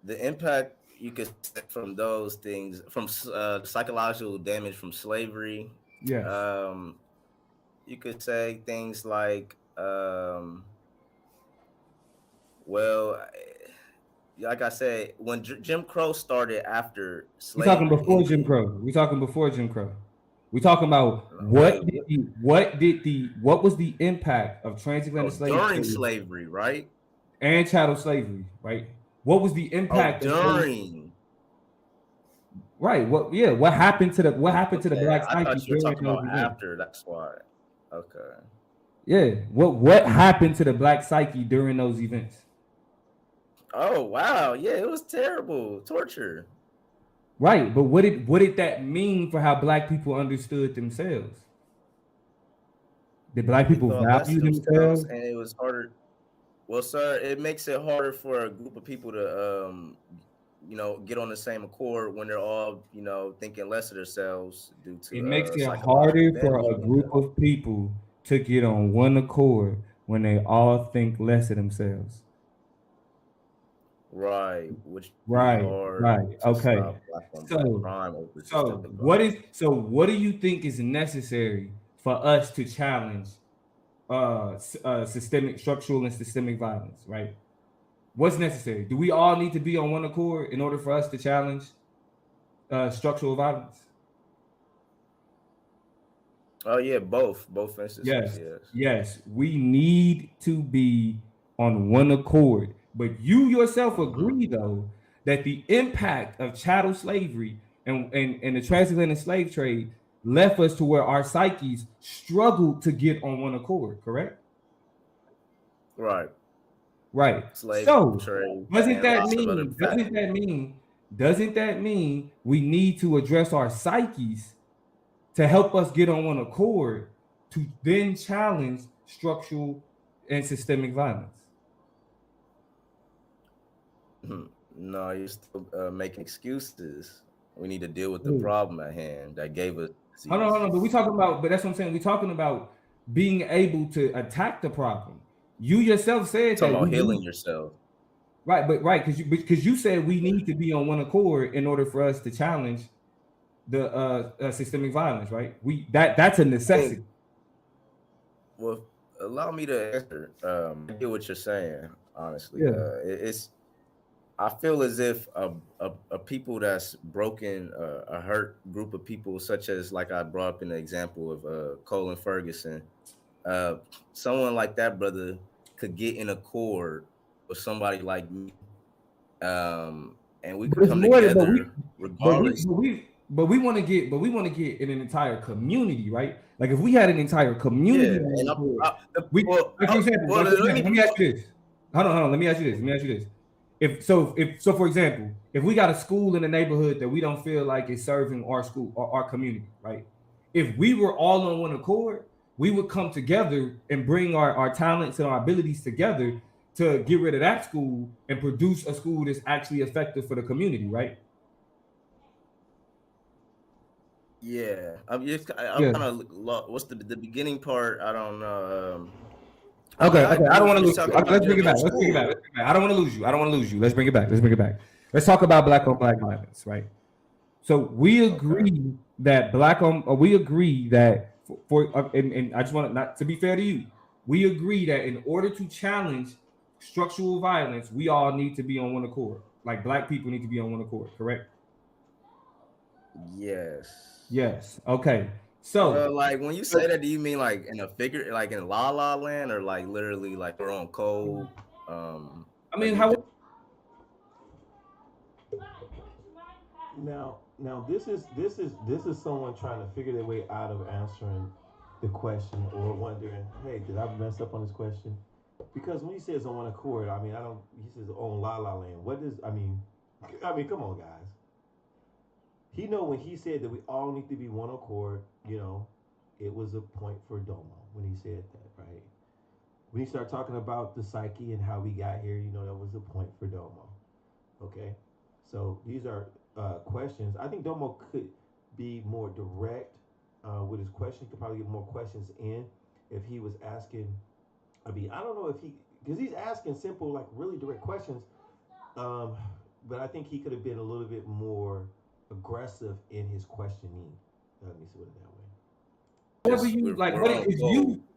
the impact you could say from those things, from psychological damage from slavery. Yes. You could say things like, like I said, when Jim Crow started after slavery. We're talking before Jim Crow. We're talking before Jim Crow. We're talking about what was the impact of transatlantic slavery during slavery, right? And chattel slavery, right? What was the impact during? Right. What happened to the black psyche? I thought you were talking about after. That's why. Okay. Yeah. What happened to the black psyche during those events? Oh wow. Yeah, it was terrible. Torture. Right, but what did that mean for how black people understood themselves? Did black people value themselves? And it was harder. Well, sir, it makes it harder for a group of people to get on the same accord when they're all, thinking less of themselves due to it makes it harder for a group of people to get on one accord when they all think less of themselves. Right, right. Okay. So what do you think is necessary for us to challenge systemic, structural, and systemic violence? Right. What's necessary? Do we all need to be on one accord in order for us to challenge structural violence? Oh yeah, both instances. Yes. We need to be on one accord. But you yourself agree, though, that the impact of chattel slavery and the transatlantic slave trade left us to where our psyches struggled to get on one accord, correct? Right. Slave trade. Doesn't that mean we need to address our psyches to help us get on one accord to then challenge structural and systemic violence? No, you're still making excuses. We need to deal with the problem at hand that gave us. Hold on. But that's what I'm saying. We're talking about being able to attack the problem. You yourself said that about healing yourself. Right, because you said we need to be on one accord in order for us to challenge the systemic violence, right? That's a necessity. Well, allow me to answer. I get what you're saying, honestly. I feel as if a people that's broken, a hurt group of people, such as, like I brought up in the example of Colin Ferguson, someone like that brother could get in accord with somebody like me, and we could come together regardless. But we want to get in an entire community, right? Like if we had an entire community, let me ask you this. Hold on. Let me ask you this. If for example, if we got a school in the neighborhood that we don't feel like is serving our school or our community, right? If we were all on one accord, we would come together and bring our talents and our abilities together to get rid of that school and produce a school that's actually effective for the community, right? Yeah, I'm Yeah. kind of lost. What's the beginning part? I don't know. Okay. I don't want to you're lose you. talking Okay, about let's bring it back. your Let's bring it back. school. Let's bring it back. I don't want to lose you. Let's bring it back. Let's talk about black on black violence, right? So we agree that we agree that and I just want to, not to be fair to you, we agree that in order to challenge structural violence, we all need to be on one accord. Like black people need to be on one accord, correct? Yes. Yes. Okay. So, like when you say that, do you mean like in a figure, like in La La Land, or like literally like we're on code? I mean, like how? Now this is someone trying to figure their way out of answering the question or wondering, hey, did I mess up on this question? Because when he says on one accord, I mean, I don't. He says on La La Land. What does I mean? Come on, guys. He know when he said that we all need to be one accord. You know, it was a point for Domo when he said that, right? When you start talking about the psyche and how we got here, you know that was a point for Domo. Okay, so these are questions. I think Domo could be more direct with his questions. Could probably get more questions in if he was asking. I mean, I don't know if he because he's asking simple, like really direct questions. But I think he could have been a little bit more aggressive in his questioning. Let me see it that way. Whatever you like, what is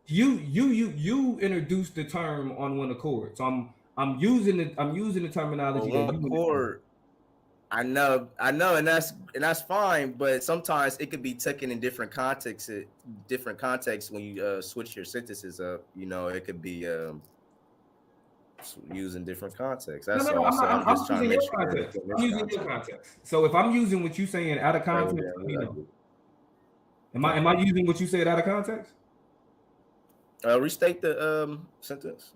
you introduced the term on one accord. So I'm using the terminology. Well, one accord. I know, and that's fine. But sometimes it could be taken in different contexts. When you switch your sentences up. You know, it could be used in different contexts. That's all. I'm just trying to make sure. I'm using your context. So if I'm using what you're saying out of context, let me know. Am I using what you said out of context? Restate the sentence.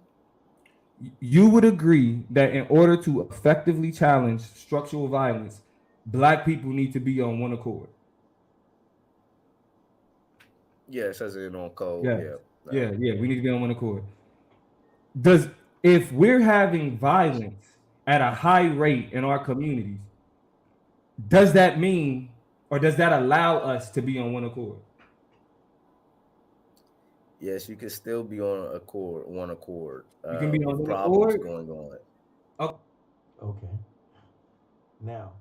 You would agree that in order to effectively challenge structural violence, black people need to be on one accord. Yeah, it says it on code. Yeah. We need to be on one accord. If we're having violence at a high rate in our communities, does that mean or does that allow us to be on one accord? Yes, you can still be on one accord. You can be on one problems accord going on. Okay. Now,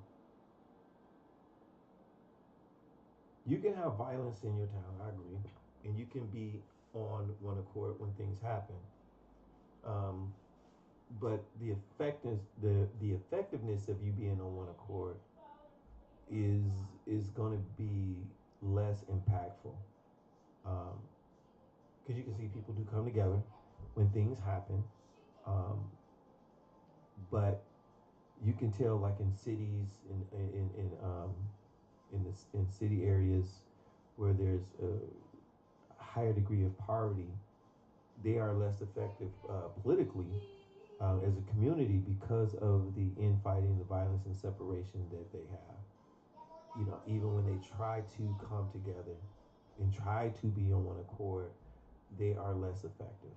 you can have violence in your town. I agree, and you can be on one accord when things happen. But the effectiveness of you being on one accord is going to be less impactful. Because you can see people do come together when things happen, but you can tell, like in cities, in city areas where there's a higher degree of poverty, they are less effective politically as a community because of the infighting, the violence, and separation that they have. You know, even when they try to come together and try to be on one accord, they are less effective.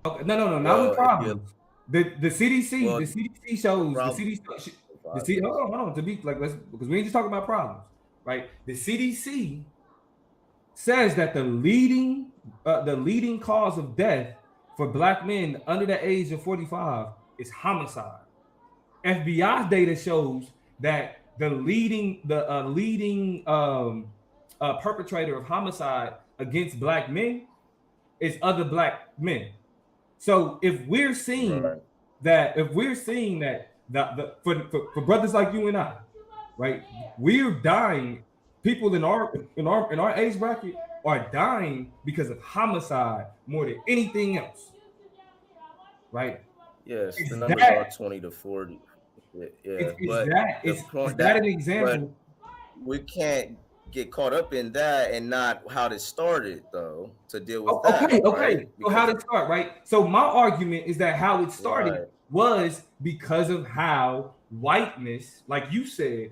Okay. No. Not with problems. The CDC shows the CDC. Hold on. To be like, because we ain't just talking about problems, right? The CDC says that the leading cause of death for black men under the age of 45 is homicide. FBI data shows that the leading perpetrator of homicide against black men is other black men. So if we're seeing that for brothers like you and I, right, we're dying. People in our age bracket are dying because of homicide more than anything else, right? Yes, the numbers are 20 to 40. Yeah, is that an example? We can't get caught up in that and not how it started, though, to deal with that. Okay. Right? So how did it start, right? So my argument is that how it started was because of how whiteness, like you said,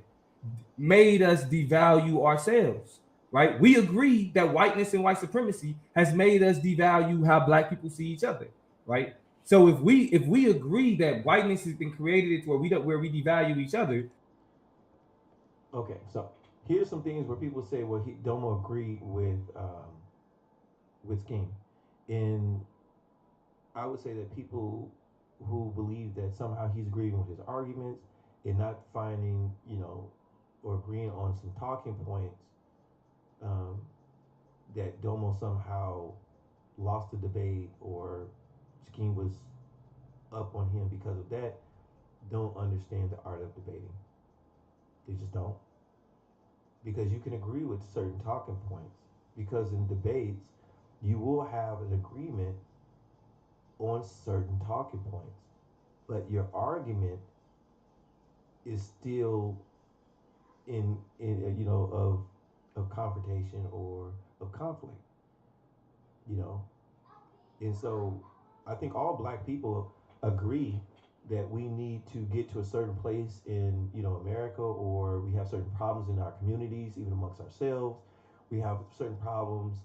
made us devalue ourselves. right? We agree that whiteness and white supremacy has made us devalue how black people see each other, right? So if we agree that whiteness has been created where we devalue each other. Okay, so here's some things where people say, well, he Domo agree with Skeem. And I would say that people who believe that somehow he's agreeing with his arguments and not finding, or agreeing on some talking points, um, that Domo somehow lost the debate or Skeem was up on him because of that, don't understand the art of debating. They just don't. Because you can agree with certain talking points. Because in debates, you will have an agreement on certain talking points, but your argument is still in of confrontation or of conflict, you know. And so I think all black people agree that we need to get to a certain place in America, or we have certain problems in our communities, even amongst ourselves. We have certain problems.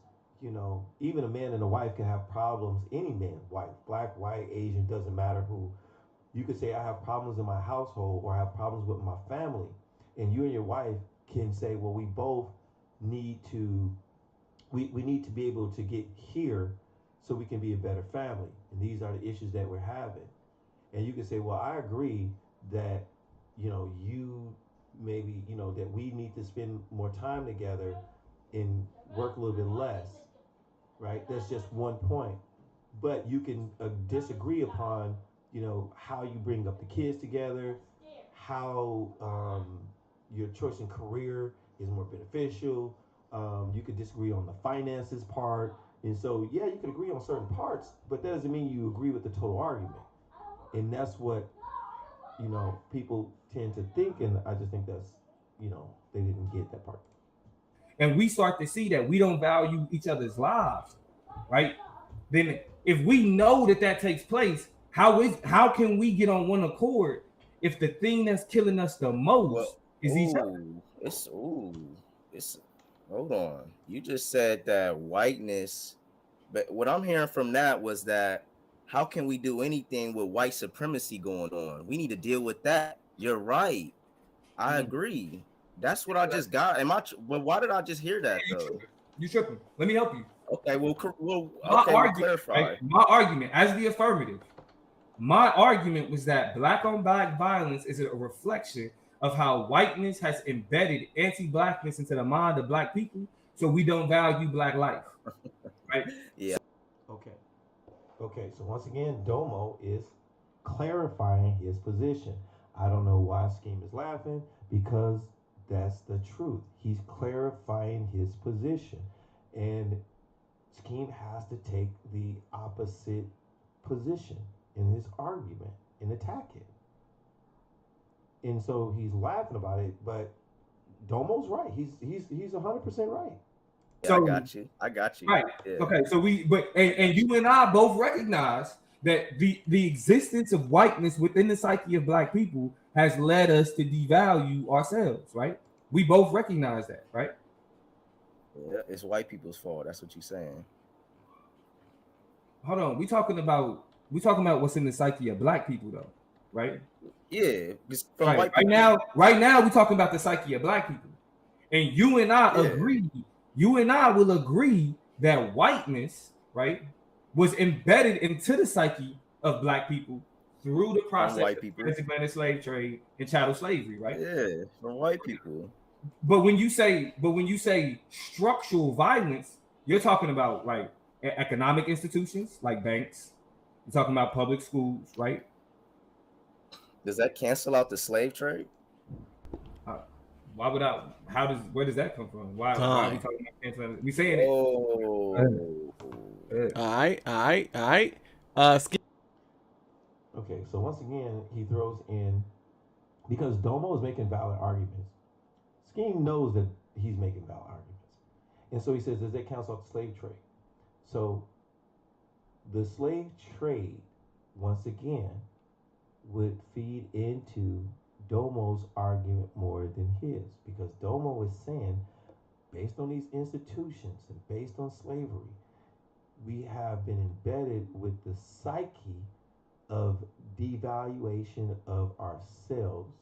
Even a man and a wife can have problems. Any man, white, black, white, Asian, doesn't matter who. You could say I have problems in my household or I have problems with my family, and you and your wife can say, well, we both need to we need to be able to get here so we can be a better family. And these are the issues that we're having. And you can say, well, I agree that, you maybe, that we need to spend more time together and work a little bit less, right? That's just one point. But you can disagree upon, how you bring up the kids together, how your choice in career is more beneficial. You could disagree on the finances part. And so, yeah, you could agree on certain parts, but that doesn't mean you agree with the total argument. And that's what, people tend to think. And I just think that's, they didn't get that part. And we start to see that we don't value each other's lives, right? Then if we know that takes place, how can we get on one accord if the thing that's killing us the most is each other? It's hold on. You just said that whiteness, but what I'm hearing from that was that how can we do anything with white supremacy going on? We need to deal with that. You're right. I agree. That's what I just got. Well, why did I just hear that though? You tripping. Let me help you. Okay, we'll clarify. Right? My argument as the affirmative, my argument was that black on black violence is a reflection of how whiteness has embedded anti-blackness into the mind of black people, so we don't value black life. Right? Yeah. Okay, so once again, Domo is clarifying his position. I don't know why Skeem is laughing, because that's the truth. He's clarifying his position. And Skeem has to take the opposite position in his argument and attack it. And so he's laughing about it, but Domo's right. He's 100% right. Yeah, so, I got you. Right. Yeah. Okay. So and you and I both recognize that the existence of whiteness within the psyche of black people has led us to devalue ourselves, right? We both recognize that, right? Yeah, it's white people's fault. That's what you're saying. Hold on. We talking about what's in the psyche of black people, though, right? Yeah. Right now, we're talking about the psyche of black people, and you and I agree. You and I will agree that whiteness, right, was embedded into the psyche of black people through the process of transatlantic slave trade and chattel slavery, right? Yeah, from white people. But when you say structural violence, you're talking about like economic institutions like banks. You're talking about public schools, right? Does that cancel out the slave trade? Why would I? Where does that come from? Why are we talking about canceling? We saying it. All right. Okay, so once again, he throws in, because Domo is making valid arguments. Skeem knows that he's making valid arguments. And so he says, does that cancel out the slave trade? So the slave trade, once again, would feed into Domo's argument more than his, because Domo is saying based on these institutions and based on slavery, we have been embedded with the psyche of devaluation of ourselves,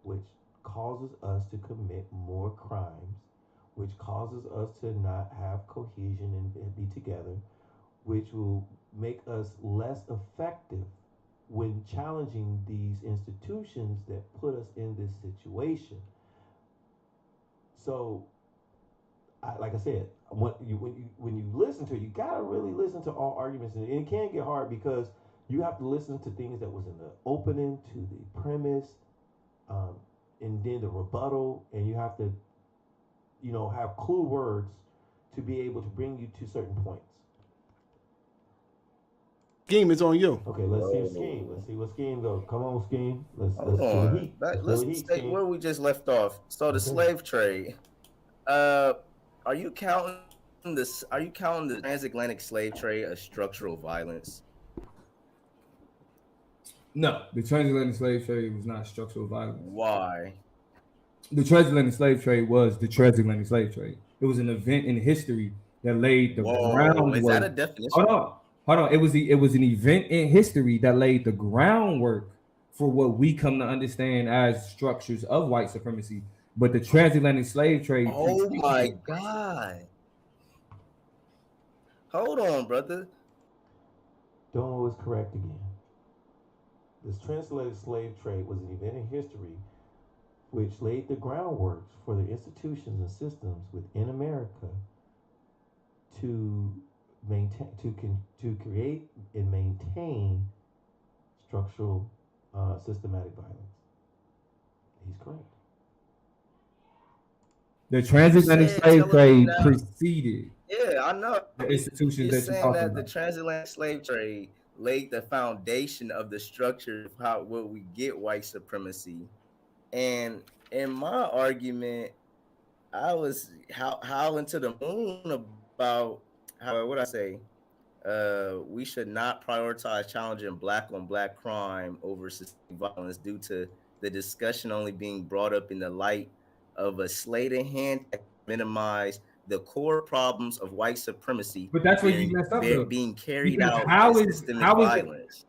which causes us to commit more crimes, which causes us to not have cohesion and be together, which will make us less effective when challenging these institutions that put us in this situation. So, like I said, when you listen to it, you gotta really listen to all arguments, and it can get hard because you have to listen to things that was in the opening, to the premise, um, and then the rebuttal, and you have to, have clue words to be able to bring you to certain points. Skeem is on you. Okay, let's see Scheme. Let's see what Scheme goes. Come on, Scheme. Let's Hold feel the on. heat. Let's Feel the heat, stay Scheme. where we just left off. So the Okay. slave trade. Are you counting this? Are you counting the transatlantic slave trade as structural violence? No, the transatlantic slave trade was not structural violence. Why? The transatlantic slave trade was the transatlantic slave trade. It was an event in history that laid the groundwork. Is that a definition? Hold on. It was an event in history that laid the groundwork for what we come to understand as structures of white supremacy. But the transatlantic slave trade. Oh my God! Hold on, brother. Domo is correct again. This transatlantic slave trade was an event in history which laid the groundwork for the institutions and systems within America to maintain, to create and maintain structural, systematic violence. He's correct. The transatlantic slave trade preceded. Yeah, I know. The institutions You're that you're saying talking that about. the transatlantic slave trade laid the foundation of the structure of what we get white supremacy. And in my argument, I was howling to the moon about how we should not prioritize challenging black on black crime over systemic violence due to the discussion only being brought up in the light of a sleight of hand to minimize the core problems of white supremacy. But that's where you messed up, though. Being carried Because out how as is systemic it? violence.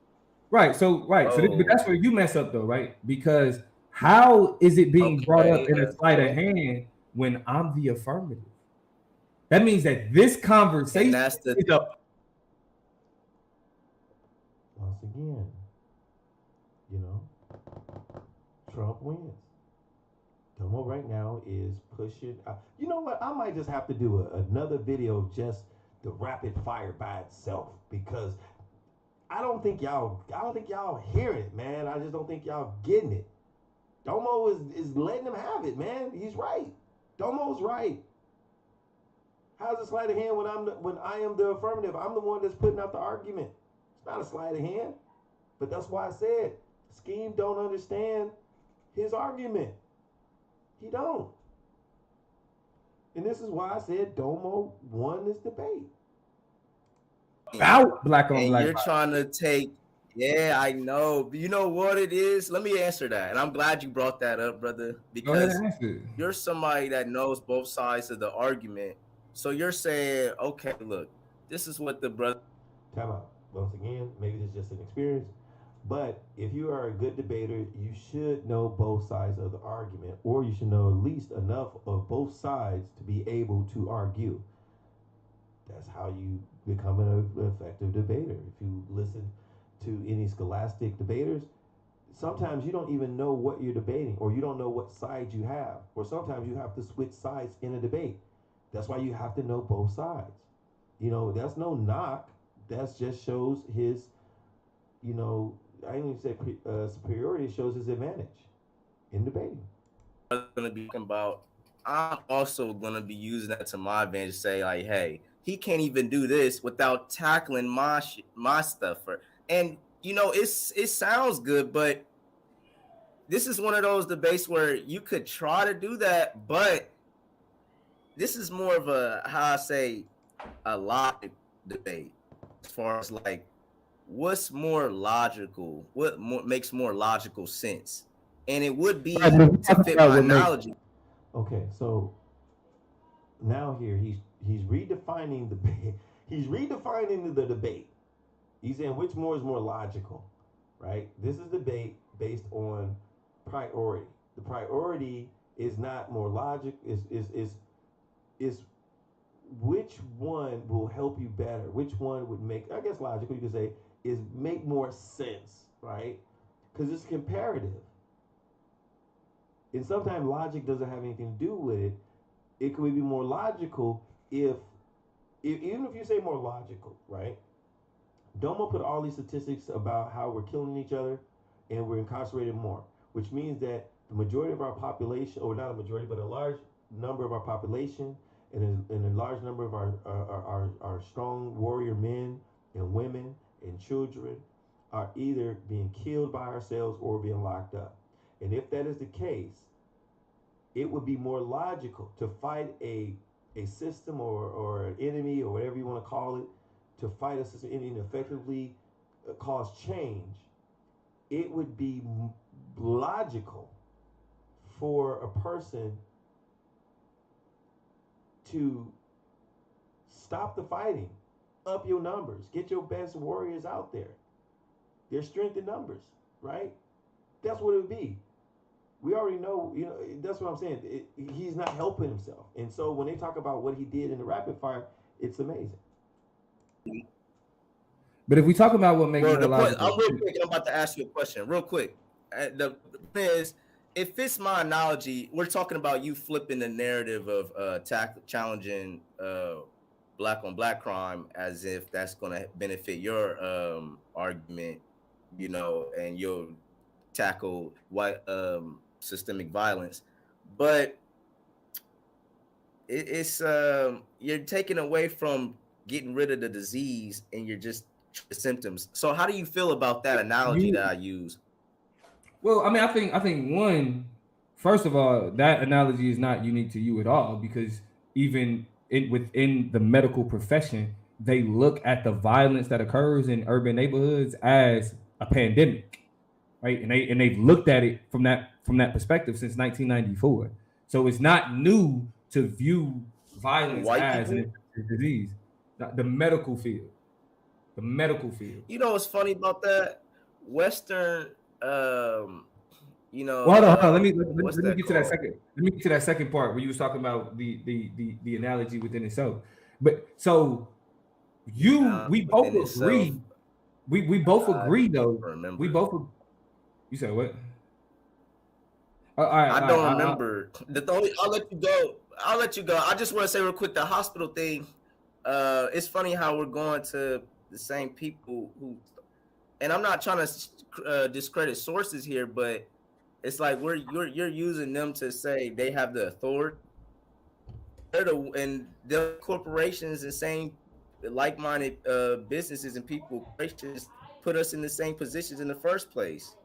Right. So but that's where you mess up, though, right? Because how is it being brought up in a sleight of hand when I'm the affirmative? That means that this conversation is up. Once again, Trump wins. Domo right now is pushing. You know what? I might just have to do another video of just the rapid fire by itself, because I don't think y'all hearing it, man. I just don't think y'all getting it. Domo is letting him have it, man. He's right. Domo's right. How's it sleight of hand when I am the affirmative? I'm the one that's putting out the argument. It's not a sleight of hand. But that's why I said Skeem don't understand his argument. He don't. And this is why I said Domo won this debate. Out black on and black. You're trying to take. Yeah, I know. But you know what it is? Let me answer that. And I'm glad you brought that up, brother, because you're somebody that knows both sides of the argument. So you're saying, okay, look, this is what the brother. Time out. Once again, maybe this is just an experience. But if you are a good debater, you should know both sides of the argument, or you should know at least enough of both sides to be able to argue. That's how you become an effective debater. If you listen to any scholastic debaters, sometimes you don't even know what you're debating, or you don't know what side you have, or sometimes you have to switch sides in a debate. That's why you have to know both sides. That's no knock. That just shows his, I ain't even say superiority. It shows his advantage in debating. I'm going to be talking about. I'm also going to be using that to my advantage. Say like, hey, he can't even do this without tackling my stuff. And it sounds good, but this is one of those debates where you could try to do that, but this is more of a logic debate as far as like what's more logical, what makes more logical sense, and it would be to fit my analogy. Okay, so now here he's redefining the he's redefining the debate. He's saying which more is more logical, right? This is debate based on priority. The priority is not more logic. Is which one will help you better? Which one would make, I guess logical you could say, is make more sense, right? Because it's comparative. And sometimes logic doesn't have anything to do with it. It could be more logical if even if you say more logical, right? Domo put all these statistics about how we're killing each other and we're incarcerated more, which means that the majority of our population, or not a majority, but a large number of our population and a large number of our strong warrior men and women and children are either being killed by ourselves or being locked up. And if that is the case, it would be more logical to fight a system or an enemy or whatever you want to call it, to fight a system and effectively cause change. It would be logical for a person to stop the fighting, up your numbers, get your best warriors out there. There's strength in numbers, right? That's what it would be. We already know, that's what I'm saying. He's not helping himself. And so when they talk about what he did in the rapid fire, it's amazing. But if we talk about what makes I'm real quick. I'm about to ask you a question real quick. The thing is, it fits my analogy. We're talking about you flipping the narrative of challenging black on black crime as if that's going to benefit your argument, and you'll tackle white systemic violence. But it's you're taking away from getting rid of the disease and you're just the symptoms. So how do you feel about that analogy that I use? Well, I mean, I think one, first of all, that analogy is not unique to you at all, because even within the medical profession, they look at the violence that occurs in urban neighborhoods as a pandemic, right? And they've looked at it from that perspective since 1994. So it's not new to view violence as a disease. The medical field. You know what's funny about that? Western, Well, hold on. Let me get to that second. Let me get to that second part where you was talking about the analogy within itself. But so we both agree. We both agree though. You said what? I don't remember. I'll let you go. I just want to say real quick, the hospital thing. It's funny how we're going to the same people who, and I'm not trying to discredit sources here, but it's like you're using them to say they have the authority. And the corporations and same like-minded businesses and people, corporations put us in the same positions in the first place,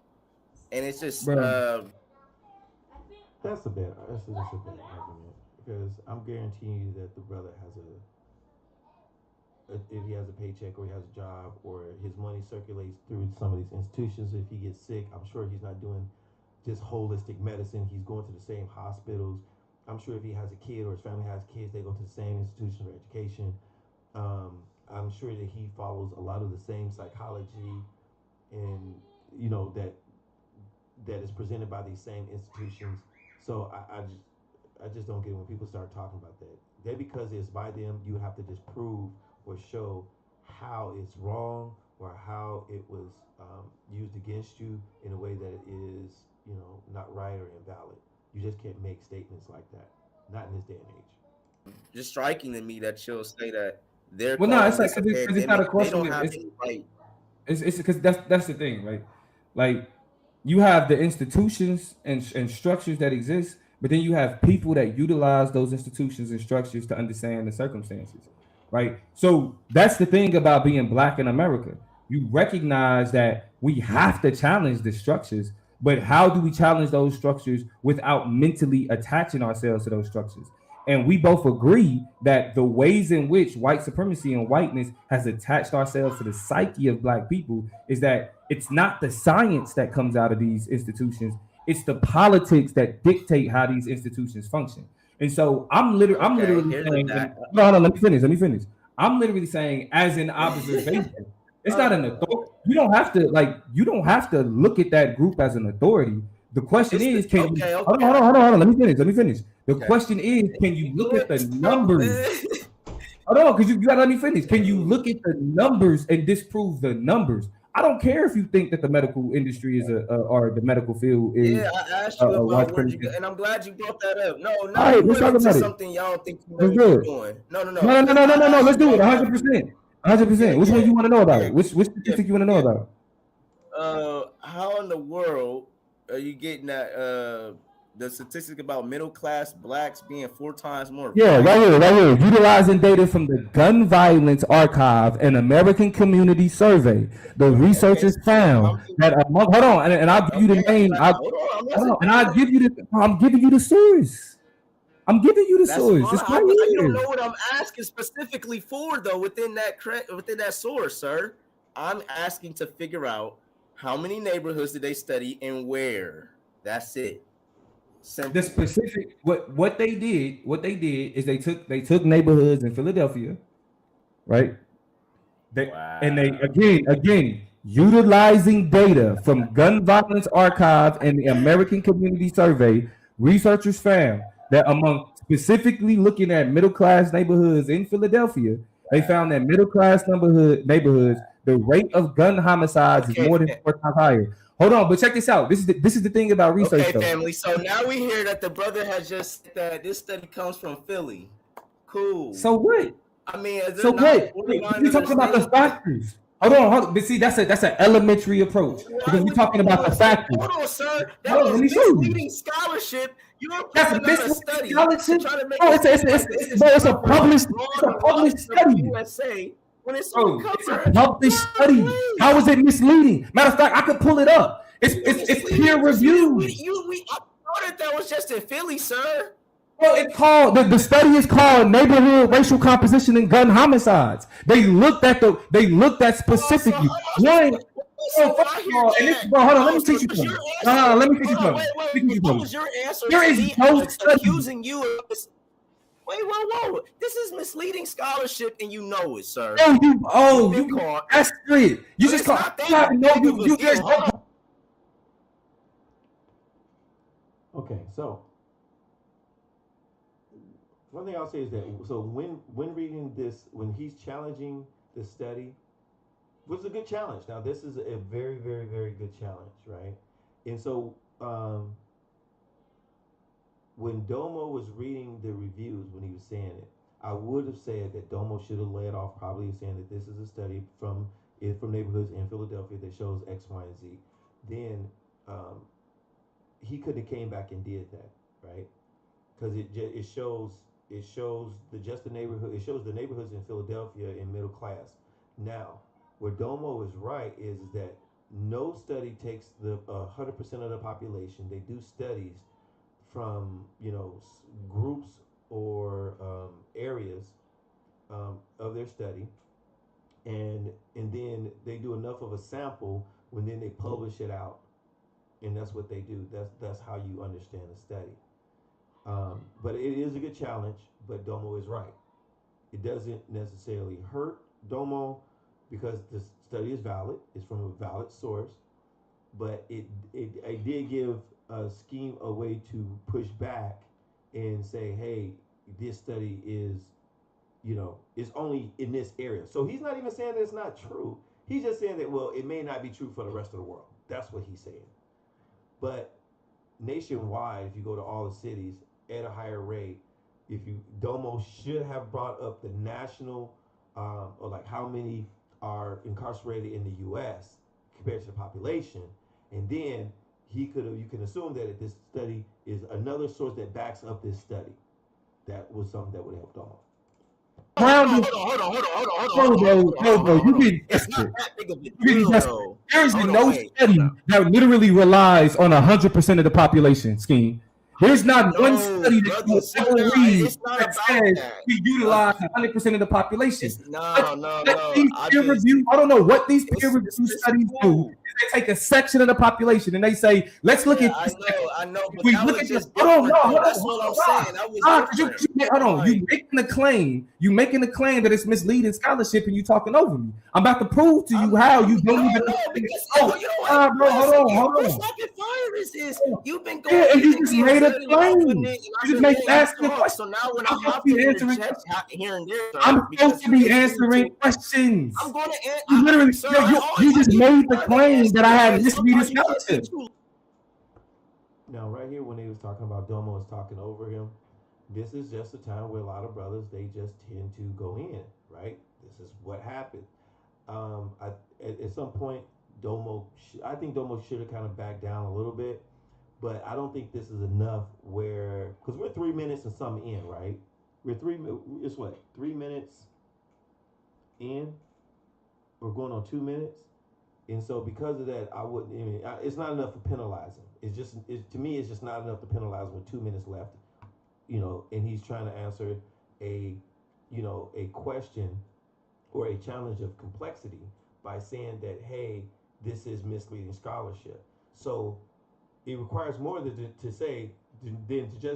and it's just that's a bad argument, because I'm guaranteeing you that the brother has if he has a paycheck or he has a job or his money circulates through some of these institutions. If he gets sick, I'm sure he's not doing just holistic medicine. He's going to the same hospitals. I'm sure if he has a kid or his family has kids, they go to the same institution for education. I'm sure that he follows a lot of the same psychology and that is presented by these same institutions. So I just don't get when people start talking about that. That because it's by them, you have to just prove or show how it's wrong or how it was used against you in a way that it is, not right or invalid. You just can't make statements like that. Not in this day and age. Just striking to me that she'll say that they're it's like because it's not a question. It's because that's the thing, right? Like you have the institutions and structures that exist, but then you have people that utilize those institutions and structures to understand the circumstances, right? So that's the thing about being Black in America. You recognize that we have to challenge the structures, but how do we challenge those structures without mentally attaching ourselves to those structures? And we both agree that the ways in which white supremacy and whiteness has attached ourselves to the psyche of Black people is that it's not the science that comes out of these institutions. It's the politics that dictate how these institutions function. And so I'm literally here's saying, the no, let me finish. I'm literally saying, as an observation, it's not an authority. You don't have to look at that group as an authority. The question is, can you hold on, let me finish. The question is, can you look at the numbers? Hold on, because you gotta let me finish. Can you look at the numbers and disprove the numbers? I don't care if you think that the medical industry is or the medical field is. Yeah, I asked you about where you go, and I'm glad you brought that up. No, all right, let's talk about something y'all think you know what you're doing. No. Let's do it 100%. Which one you want to know about? Which statistic you want to know about? How in the world are you getting that? The statistic about middle class blacks being 4 times more. Yeah, right here. Utilizing data from the Gun Violence Archive and American Community Survey, the researchers found that hold on, and I'll give you the name. I'm giving you the source. It's right here. You don't know what I'm asking specifically for, though. Within that source, sir, I'm asking to figure out how many neighborhoods did they study and where. That's it. Simple. The specific what they did is they took neighborhoods in Philadelphia, right? And they again utilizing data from Gun Violence Archive and the American Community Survey, researchers found that among specifically looking at middle class neighborhoods in Philadelphia, they found that middle class neighborhoods, the rate of gun homicides is more than 4 times higher. Hold on, but check this out. This is the thing about research. Okay, family. So now we hear that the brother has just said that this study comes from Philly. Cool. So what? I mean, so what? We're talking about the factors. Hold on. But see, that's an elementary approach because we're talking about the factors. Hold on, sir. That was misleading scholarship. That's a misleading scholarship. It's a published study. USA. It's a published study. How is it misleading? Matter of fact, I could pull it up. It's peer reviewed. I thought that was just in Philly, sir. Well, it's called the study is called Neighborhood Racial Composition and Gun Homicides. They looked at specifically. Hold on, let me teach you something. What was your answer? There is no study accusing you of this. Wait, whoa! This is misleading scholarship, and you know it, sir. That's it. You just caught. Okay, so one thing I'll say is that when reading this, when he's challenging the study, was a good challenge. Now this is a very, very, very good challenge, right? And so when Domo was reading the reviews, when he was saying it, I would have said that Domo should have led off probably saying that this is a study from neighborhoods in Philadelphia that shows X, Y, and Z. Then he could have came back and did that, right? Because it shows the neighborhood. It shows the neighborhoods in Philadelphia in middle class. Now, where Domo is right is that no study takes the 100% of the population. They do studies from groups or areas of their study, and then they do enough of a sample when then they publish it out, and that's what they do. That's how you understand a study. But it is a good challenge. But Domo is right. It doesn't necessarily hurt Domo because the study is valid. It's from a valid source, but it did give Skeem a way to push back and say, hey, this study is, it's only in this area. So he's not even saying that it's not true. He's just saying that, well, it may not be true for the rest of the world. That's what he's saying. But nationwide, if you go to all the cities at a higher rate, Domo should have brought up the national, or like how many are incarcerated in the U.S. compared to the population, and then you can assume that this study is another source that backs up this study. That was something that would help Domo. Hold on. Bro, you getting desperate. There is no study that literally relies on 100% of the population scheme. There's not No, one study that you brother, will ever read it's not that about says that. we utilize 100% of the population. It's, no. These peer review, I don't know what these peer review it's studies cool. do. They take a section of the population and they say, let's look at this. I know, but We that look was at just this. Hold on, different. That's what I'm saying. That was different. Hold on. You making a claim. You making a claim that it's misleading scholarship and you talking over me. I'm about to prove to you how you don't even know because bro, hold on. What fucking virus is? You've been going. Yeah, and you just made a claim. You just made asking a question. So now when I'm I supposed to be answering here and there, I'm supposed to be answering questions. I'm going to answer. You literally, you just made the claim that I had misleading scholarship. Now, right here, when they was talking about Domo was talking over him, this is just a time where a lot of brothers, they just tend to go in, right? This is what happened. At some point, I think Domo should have kind of backed down a little bit, but I don't think this is enough where, because we're 3 minutes and something in, right? It's what, 3 minutes in? We're going on 2 minutes. And so because of that, it's not enough to penalize him. To me, it's just not enough to penalize him with 2 minutes left, and he's trying to answer a question or a challenge of complexity by saying that, hey, this is misleading scholarship. So it requires more than to just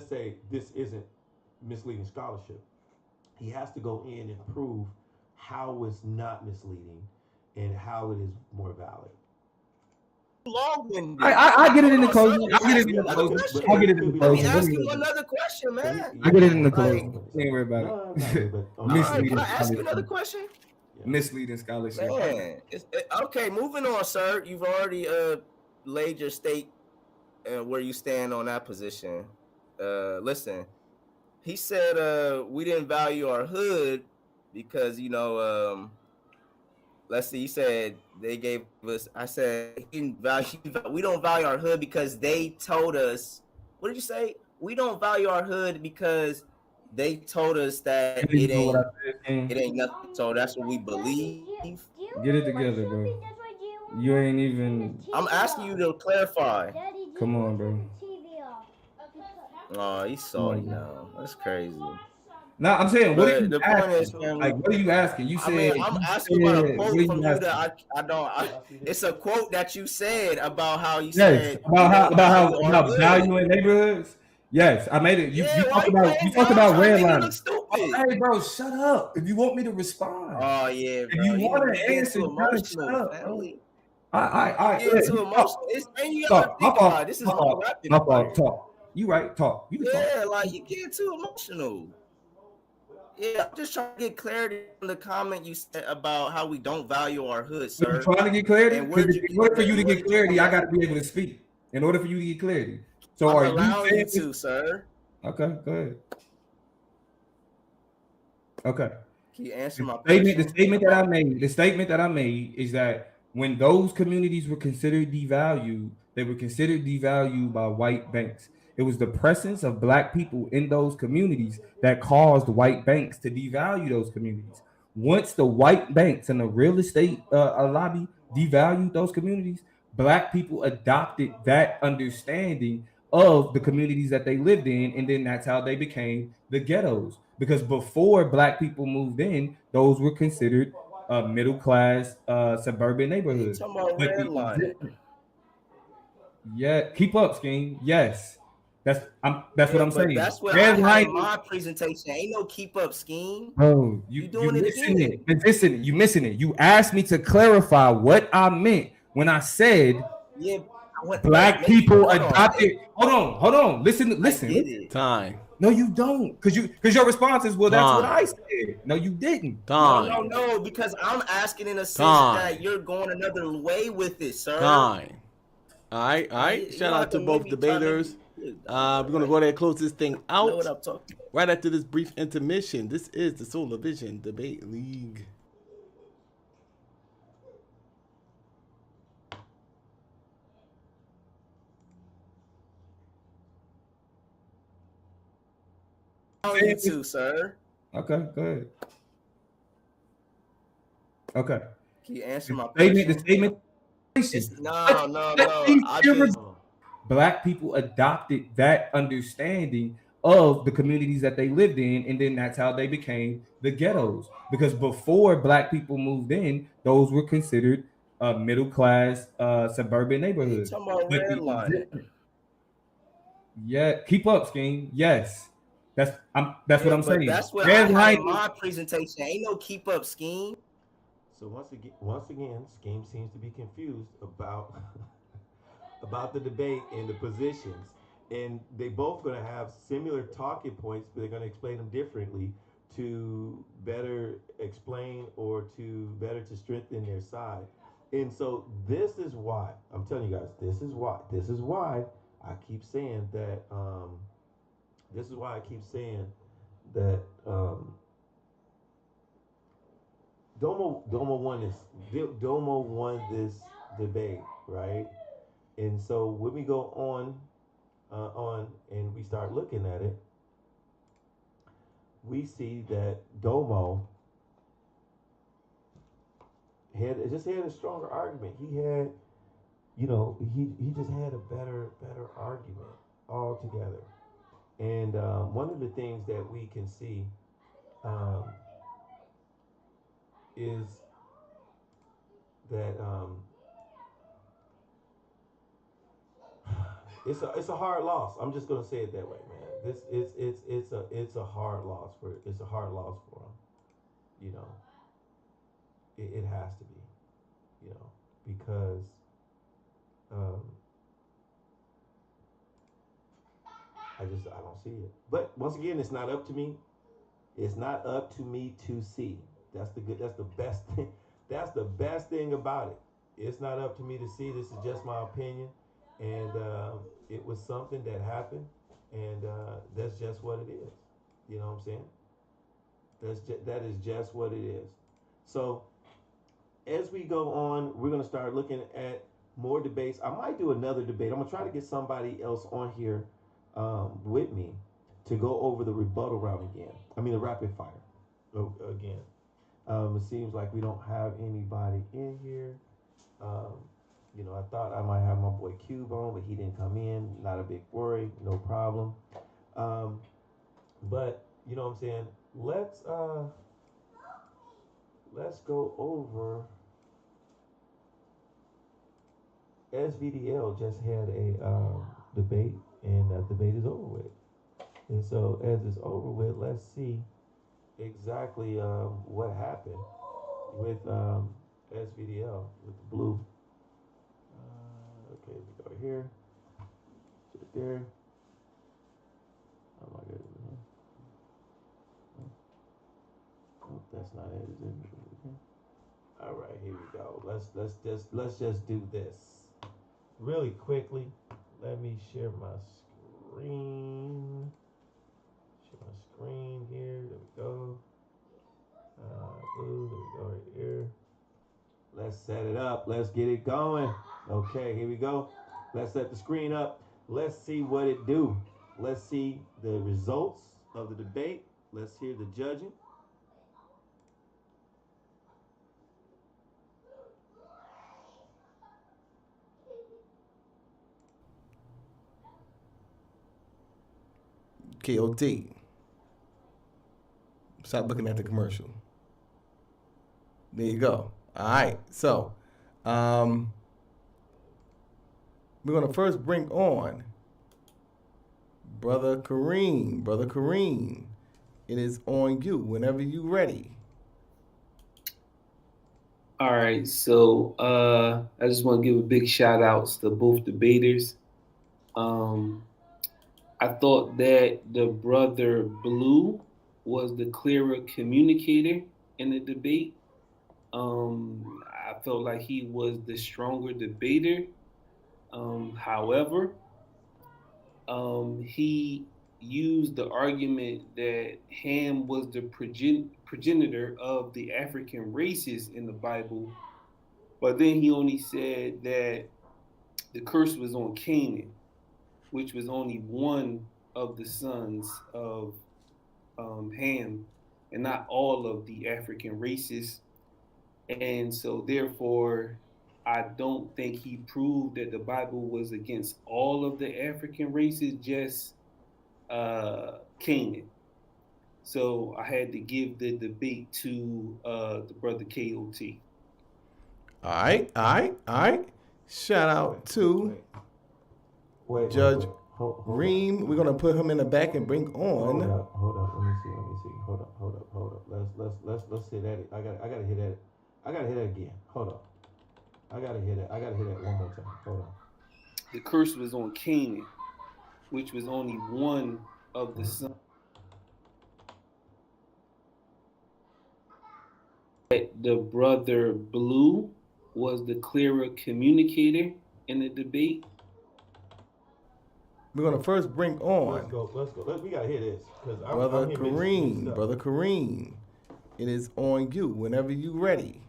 say this isn't misleading scholarship. He has to go in and prove how it's not misleading and how it is more valid. I get it in the closing. Let me ask you another question, man. I get it in the closing. Don't worry about it. Can I ask you another question? Misleading scholarship. Man, okay, moving on, sir. You've already laid your stake where you stand on that position. Listen, he said we didn't value our hood because let's see, he said they gave us. I said we don't value our hood because they told us. What did you say? We don't value our hood because they told us that it ain't nothing. So that's what we believe. Get it together, bro. You ain't even. I'm asking you to clarify. Come on, bro. Oh, he's salty now. That's crazy. No, I'm saying, what are you the asking? point is, Like, what are you asking? You said I'm asking about a quote from you that I don't. It's a quote that you said about how you said about how valuing neighborhoods. Yes, I made it. You talked about redlining. Hey, bro, shut up. If you want me to respond. Oh yeah, bro. If you want to answer, you gotta shut up, bro. I get too emotional. This is my fault. Talk. You right. Talk. You can talk. Like you get too emotional. Yeah, I'm just trying to get clarity on the comment you said about how we don't value our hood, sir. You're trying to get clarity? In order for you to get clarity, I got to be able to speak. In order for you to get clarity. So I'm are allowing you to, sir? Okay, go ahead. Okay. Can you answer my question? The statement that I made is that when those communities were considered devalued, they were considered devalued by white banks. It was the presence of black people in those communities that caused white banks to devalue those communities. Once the white banks and the real estate lobby devalued those communities, black people adopted that understanding of the communities that they lived in, and then that's how they became the ghettos. Because before black people moved in, those were considered middle class suburban neighborhoods. Yeah, keep up, Skeem. Yes. That's what I'm saying. That's what I had in my presentation. Ain't no keep up scheme. Oh, you doing it again. You missing it. You asked me to clarify what I meant when I said black people adopted. Hold on. Listen. Time. No, you don't. Because your response is, well, that's what I said. No, you didn't. No, because I'm asking in a sense that you're going another way with it, sir. Time. All right. Shout out to both debaters. We're going to go ahead and close this thing out right after this brief intermission. This is the Solar Vision Debate League. You too, sir. Okay, go ahead. Okay. Can you answer my question? The statement. No. Black people adopted that understanding of the communities that they lived in, and then that's how they became the ghettos. Because before Black people moved in, those were considered middle class suburban You neighborhoods. talking about But redlining? yeah, keep up, Scheme. Yes, that's what Yeah, I'm but saying. that's what I Red had in lining. my presentation. Ain't no keep up scheme. So once again, Skeem seems to be confused about about the debate and the positions, and they both going to have similar talking points, but they're going to explain them differently to better explain or to better to strengthen their side. And so this is why I'm telling you guys. This is why I keep saying that. This is why I keep saying that. Domo won this debate, right? And so when we go on and we start looking at it, we see that Domo had a stronger argument. He had, he just had a better argument altogether. And one of the things that we can see um, is that it's a hard loss. I'm just gonna say it that way, man. This it's a hard loss for him. You know, it has to be. Because um, I don't see it. But once again, it's not up to me. It's not up to me to see. That's the best thing. That's the best thing about it. It's not up to me to see. This is just my opinion, and it was something that happened, and that's just what it is. You know what I'm saying? That is just what it is. So as we go on, we're gonna start looking at more debates. I might do another debate. I'm gonna try to get somebody else on here with me to go over the rebuttal round again. I mean the rapid fire again. It seems like we don't have anybody in here. Um, I thought I might have my boy Cube on, but he didn't come in. Not a big worry, no problem. Um, but you know what I'm saying. Let's go over. SVDL just had a debate, and the debate is over with. And so, as it's over with, let's see exactly what happened with SVDL with the blue. Okay, we go here, right there. Oh my goodness. Oh, that's not it. Is it? All right, here we go. Let's just do this really quickly. Let me share my screen. Share my screen here. There we go. Blue. There we go right here. Let's set it up. Let's get it going. Okay, here we go. Let's set the screen up. Let's see what it do. Let's see the results of the debate. Let's hear the judging. KOT. Stop looking at the commercial. There you go. All right. So, we're going to first bring on Brother Kareem. Brother Kareem, it is on you whenever you're ready. All right. So, I just want to give a big shout outs to both debaters. I thought that the brother Blue was the clearer communicator in the debate. I felt like he was the stronger debater. However, he used the argument that Ham was the progenitor of the African races in the Bible, but then he only said that the curse was on Canaan, which was only one of the sons of Ham, and not all of the African races. And so, therefore, I don't think he proved that the Bible was against all of the African races, just Canaan. So I had to give the debate to the brother KOT. All right. Shout out to Judge Reem. We're gonna put him in the back and bring on. Hold up. Let me see. Hold up. Let's hit at it. I gotta hit at it. I gotta hit it again. Hold up. I gotta hit it one more time. Hold on. The curse was on Canaan, which was only one of the sons. The brother Blue was the clearer communicator in the debate. We're gonna first bring on. Let's go. We gotta hear this, Brother Kareem. It is on you whenever you ready.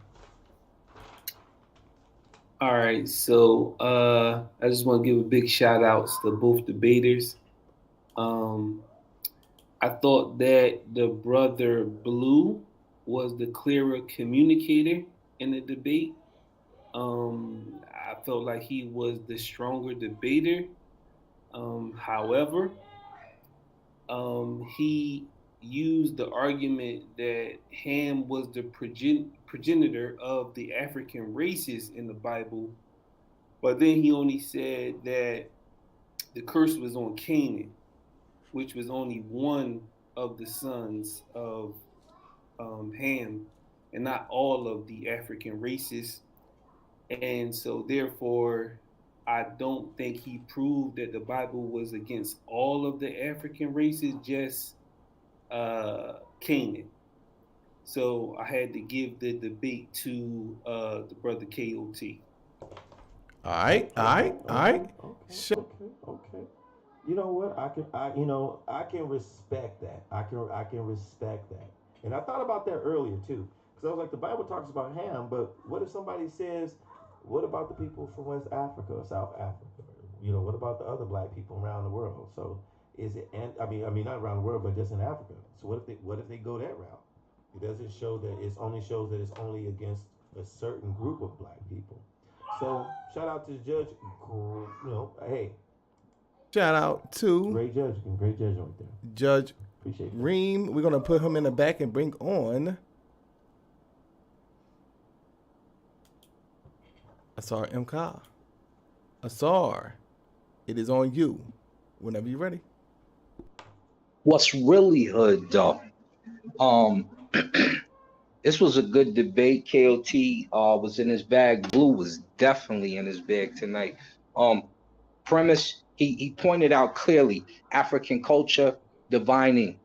All right, so I just want to give a big shout out to both debaters. I thought that the brother Blue was the clearer communicator in the debate. I felt like he was the stronger debater. However, he used the argument that Ham was the progenitor of the African races in the Bible, but then he only said that the curse was on Canaan, which was only one of the sons of Ham, and not all of the African races. And so therefore, I don't think he proved that the Bible was against all of the African races, just Canaan. So I had to give the debate to the brother KOT. All right. Okay. You know what? I can respect that. I can respect that. And I thought about that earlier too, because I was like, the Bible talks about Ham, but what if somebody says, what about the people from West Africa or South Africa? What about the other black people around the world? So is it? And I mean, not around the world, but just in Africa. So what if they go that route? It doesn't show that it only shows that it's only against a certain group of black people. So shout out to the judge. Hey. Shout out to great judge right there. Judge Reem. We're gonna put him in the back and bring on Asar MK. Asar, it is on you whenever you're ready. What's really hood though? This was a good debate. KOT was in his bag. Blue was definitely in his bag tonight. Premise, he pointed out clearly African culture, divining,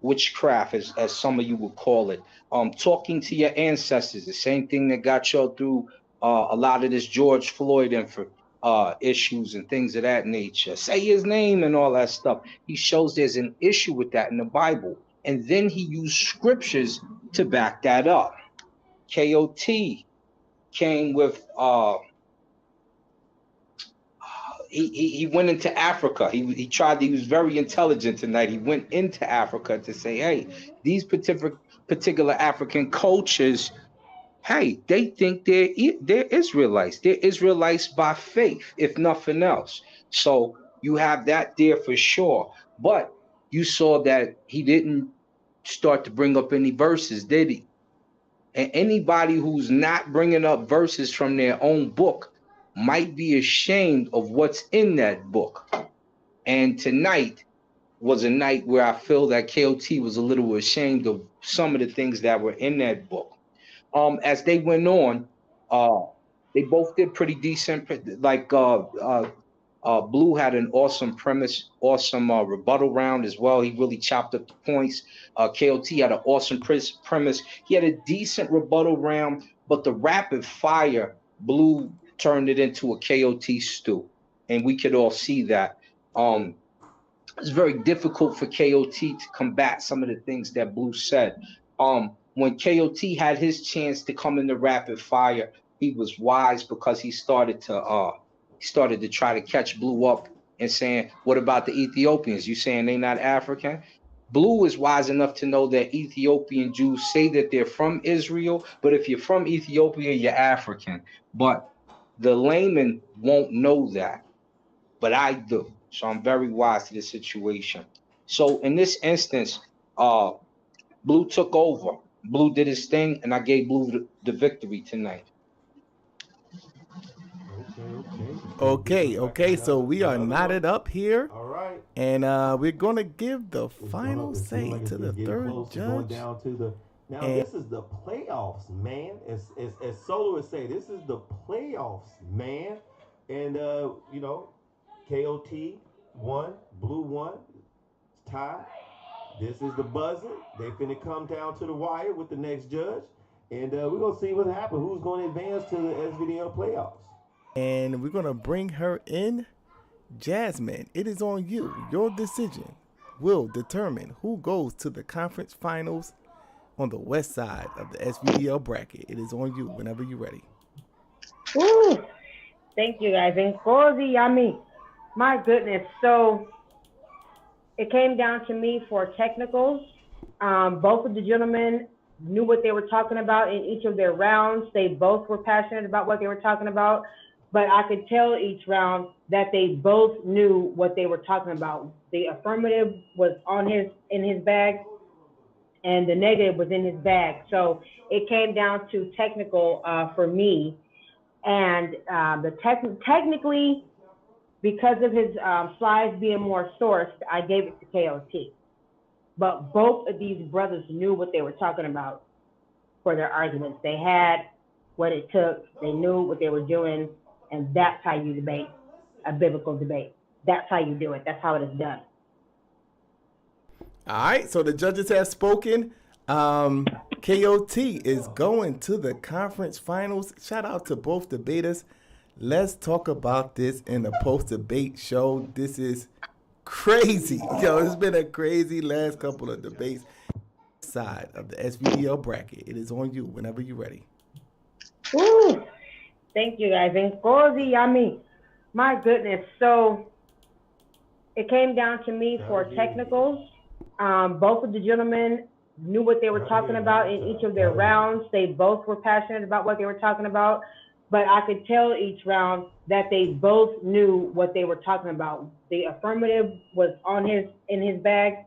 witchcraft, as some of you would call it. Talking to your ancestors, the same thing that got y'all through a lot of this George Floyd issues and things of that nature. Say his name and all that stuff. He shows there's an issue with that in the Bible. And then he used scriptures to back that up. KOT came with he went into Africa. He was very intelligent tonight. He went into Africa to say, hey, these particular African cultures, hey, they think they're Israelites. They're Israelites by faith, if nothing else. So you have that there for sure. But you saw that he didn't start to bring up any verses, did he? And anybody who's not bringing up verses from their own book might be ashamed of what's in that book. And tonight was a night where I feel that KOT was a little ashamed of some of the things that were in that book. As they went on, they both did pretty decent. Like Blue had an awesome premise, awesome rebuttal round as well. He really chopped up the points. KOT had an awesome premise. He had a decent rebuttal round, but the rapid fire, Blue turned it into a KOT stew, and we could all see that. It's very difficult for KOT to combat some of the things that Blue said. When KOT had his chance to come in the rapid fire, he was wise because he started to try to catch Blue up and saying, what about the Ethiopians? You saying they not African? Blue is wise enough to know that Ethiopian Jews say that they're from Israel, but if you're from Ethiopia, you're African. But The layman won't know that, but I do. So I'm very wise to the situation. So in this instance, uh, Blue took over. Blue did his thing, and I gave Blue the victory tonight. Okay. So we are knotted up here, All right. and we're gonna give the It's final it seems say like it's to the getting third close to going judge. down to the. Now And this is the playoffs, man. As Solo would say, this is the playoffs, man. And KOT won, Blue won, it's tied. This is the buzzer. They finna come down to the wire with the next judge, and we're gonna see what happens. Who's going to advance to the SVDL playoffs? and we're gonna bring her in. Jasmine, it is on you. Your decision will determine who goes to the conference finals on the west side of the SVDL bracket. It is on you whenever you're ready. Woo! Thank you guys. And Gozi, yummy. My goodness. So it came down to me for technicals. Both of the gentlemen knew what they were talking about in each of their rounds. They both were passionate about what they were talking about, but I could tell each round that they both knew what they were talking about. The affirmative was in his bag, and the negative was in his bag. So it came down to technical for me, and technically, because of his slides being more sourced, I gave it to KOT. But both of these brothers knew what they were talking about for their arguments. They had what it took. They knew what they were doing, and that's how you debate a biblical debate. That's how you do it. That's how it is done. All right, so the judges have spoken. KOT is going to the conference finals. Shout out to both debaters. Let's talk about this in the post-debate show. This is crazy. It's been a crazy last couple of debates. Side of the SVDL bracket. It is on you whenever you're ready. Woo! Thank you guys. And Gozi, yummy. My goodness. So it came down to me for technicals. Both of the gentlemen knew what they were talking about in each of their rounds. They both were passionate about what they were talking about, but I could tell each round that they both knew what they were talking about. The affirmative was in his bag,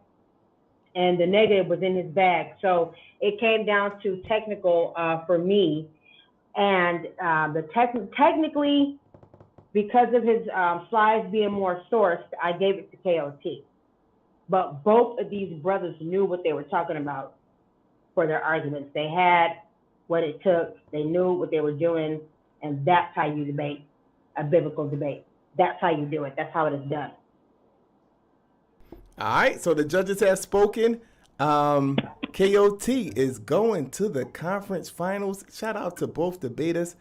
and the negative was in his bag. So it came down to technical for me, and technically, because of his slides being more sourced, I gave it to KOT. But both of these brothers knew what they were talking about for their arguments. They had what it took. They knew what they were doing, and that's how you debate a biblical debate. That's how you do it. That's how it is done. All right, so the judges have spoken. KOT is going to the conference finals. Shout out to both debaters.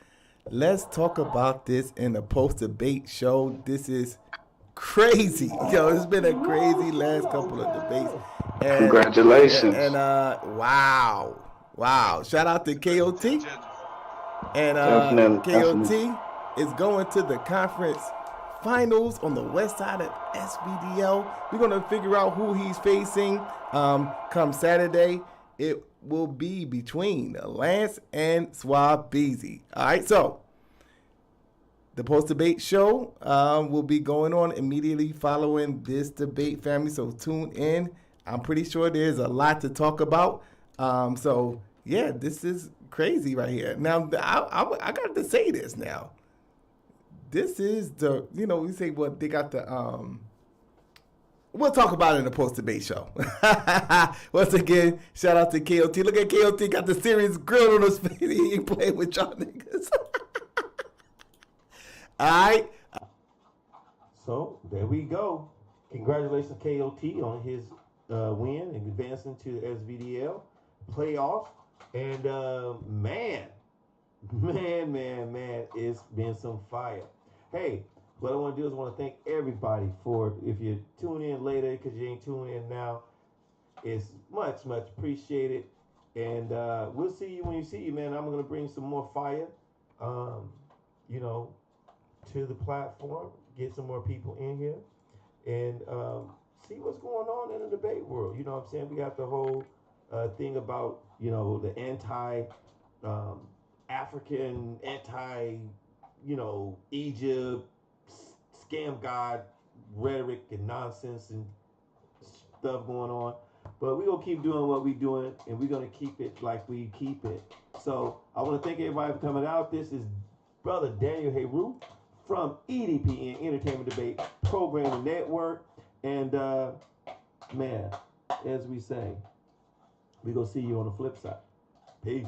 Let's talk about this in the post-debate show. This is crazy. It's been a crazy last couple of debates. And, Congratulations. And wow. Shout out to KOT. And Definitely. is going to the conference finals on the west side of SVDL. We're going to figure out who he's facing come Saturday. It will be between Lance and Swabizi. All right, so the post-debate show will be going on immediately following this debate, family, so tune in. I'm pretty sure there's a lot to talk about. So, yeah, this is crazy right here. Now, I got to say this now. This is we say, well, they got the, we'll talk about it in the post-debate show. Once again, shout out to KOT. Look at KOT, got the serious grill on his face. He ain't playing with y'all niggas. All right. So there we go. Congratulations, KOT, on his win and advancing to the SVDL playoff. And man, it's been some fire. Hey, what I want to do is I want to thank everybody for, if you tune in later because you ain't tuning in now, it's much appreciated. And we'll see you when you see you, man. I'm going to bring some more fire, to the platform, get some more people in here, and see what's going on in the debate world. You know what I'm saying? We got the whole thing about, the anti-African, Egypt, scam God rhetoric and nonsense and stuff going on. But we're going to keep doing what we're doing, and we're going to keep it like we keep it. So I want to thank everybody for coming out. This is Brother Daniel Heroux from EDPN, Entertainment Debate Programming Network. And, man, as we say, we're going to see you on the flip side. Peace.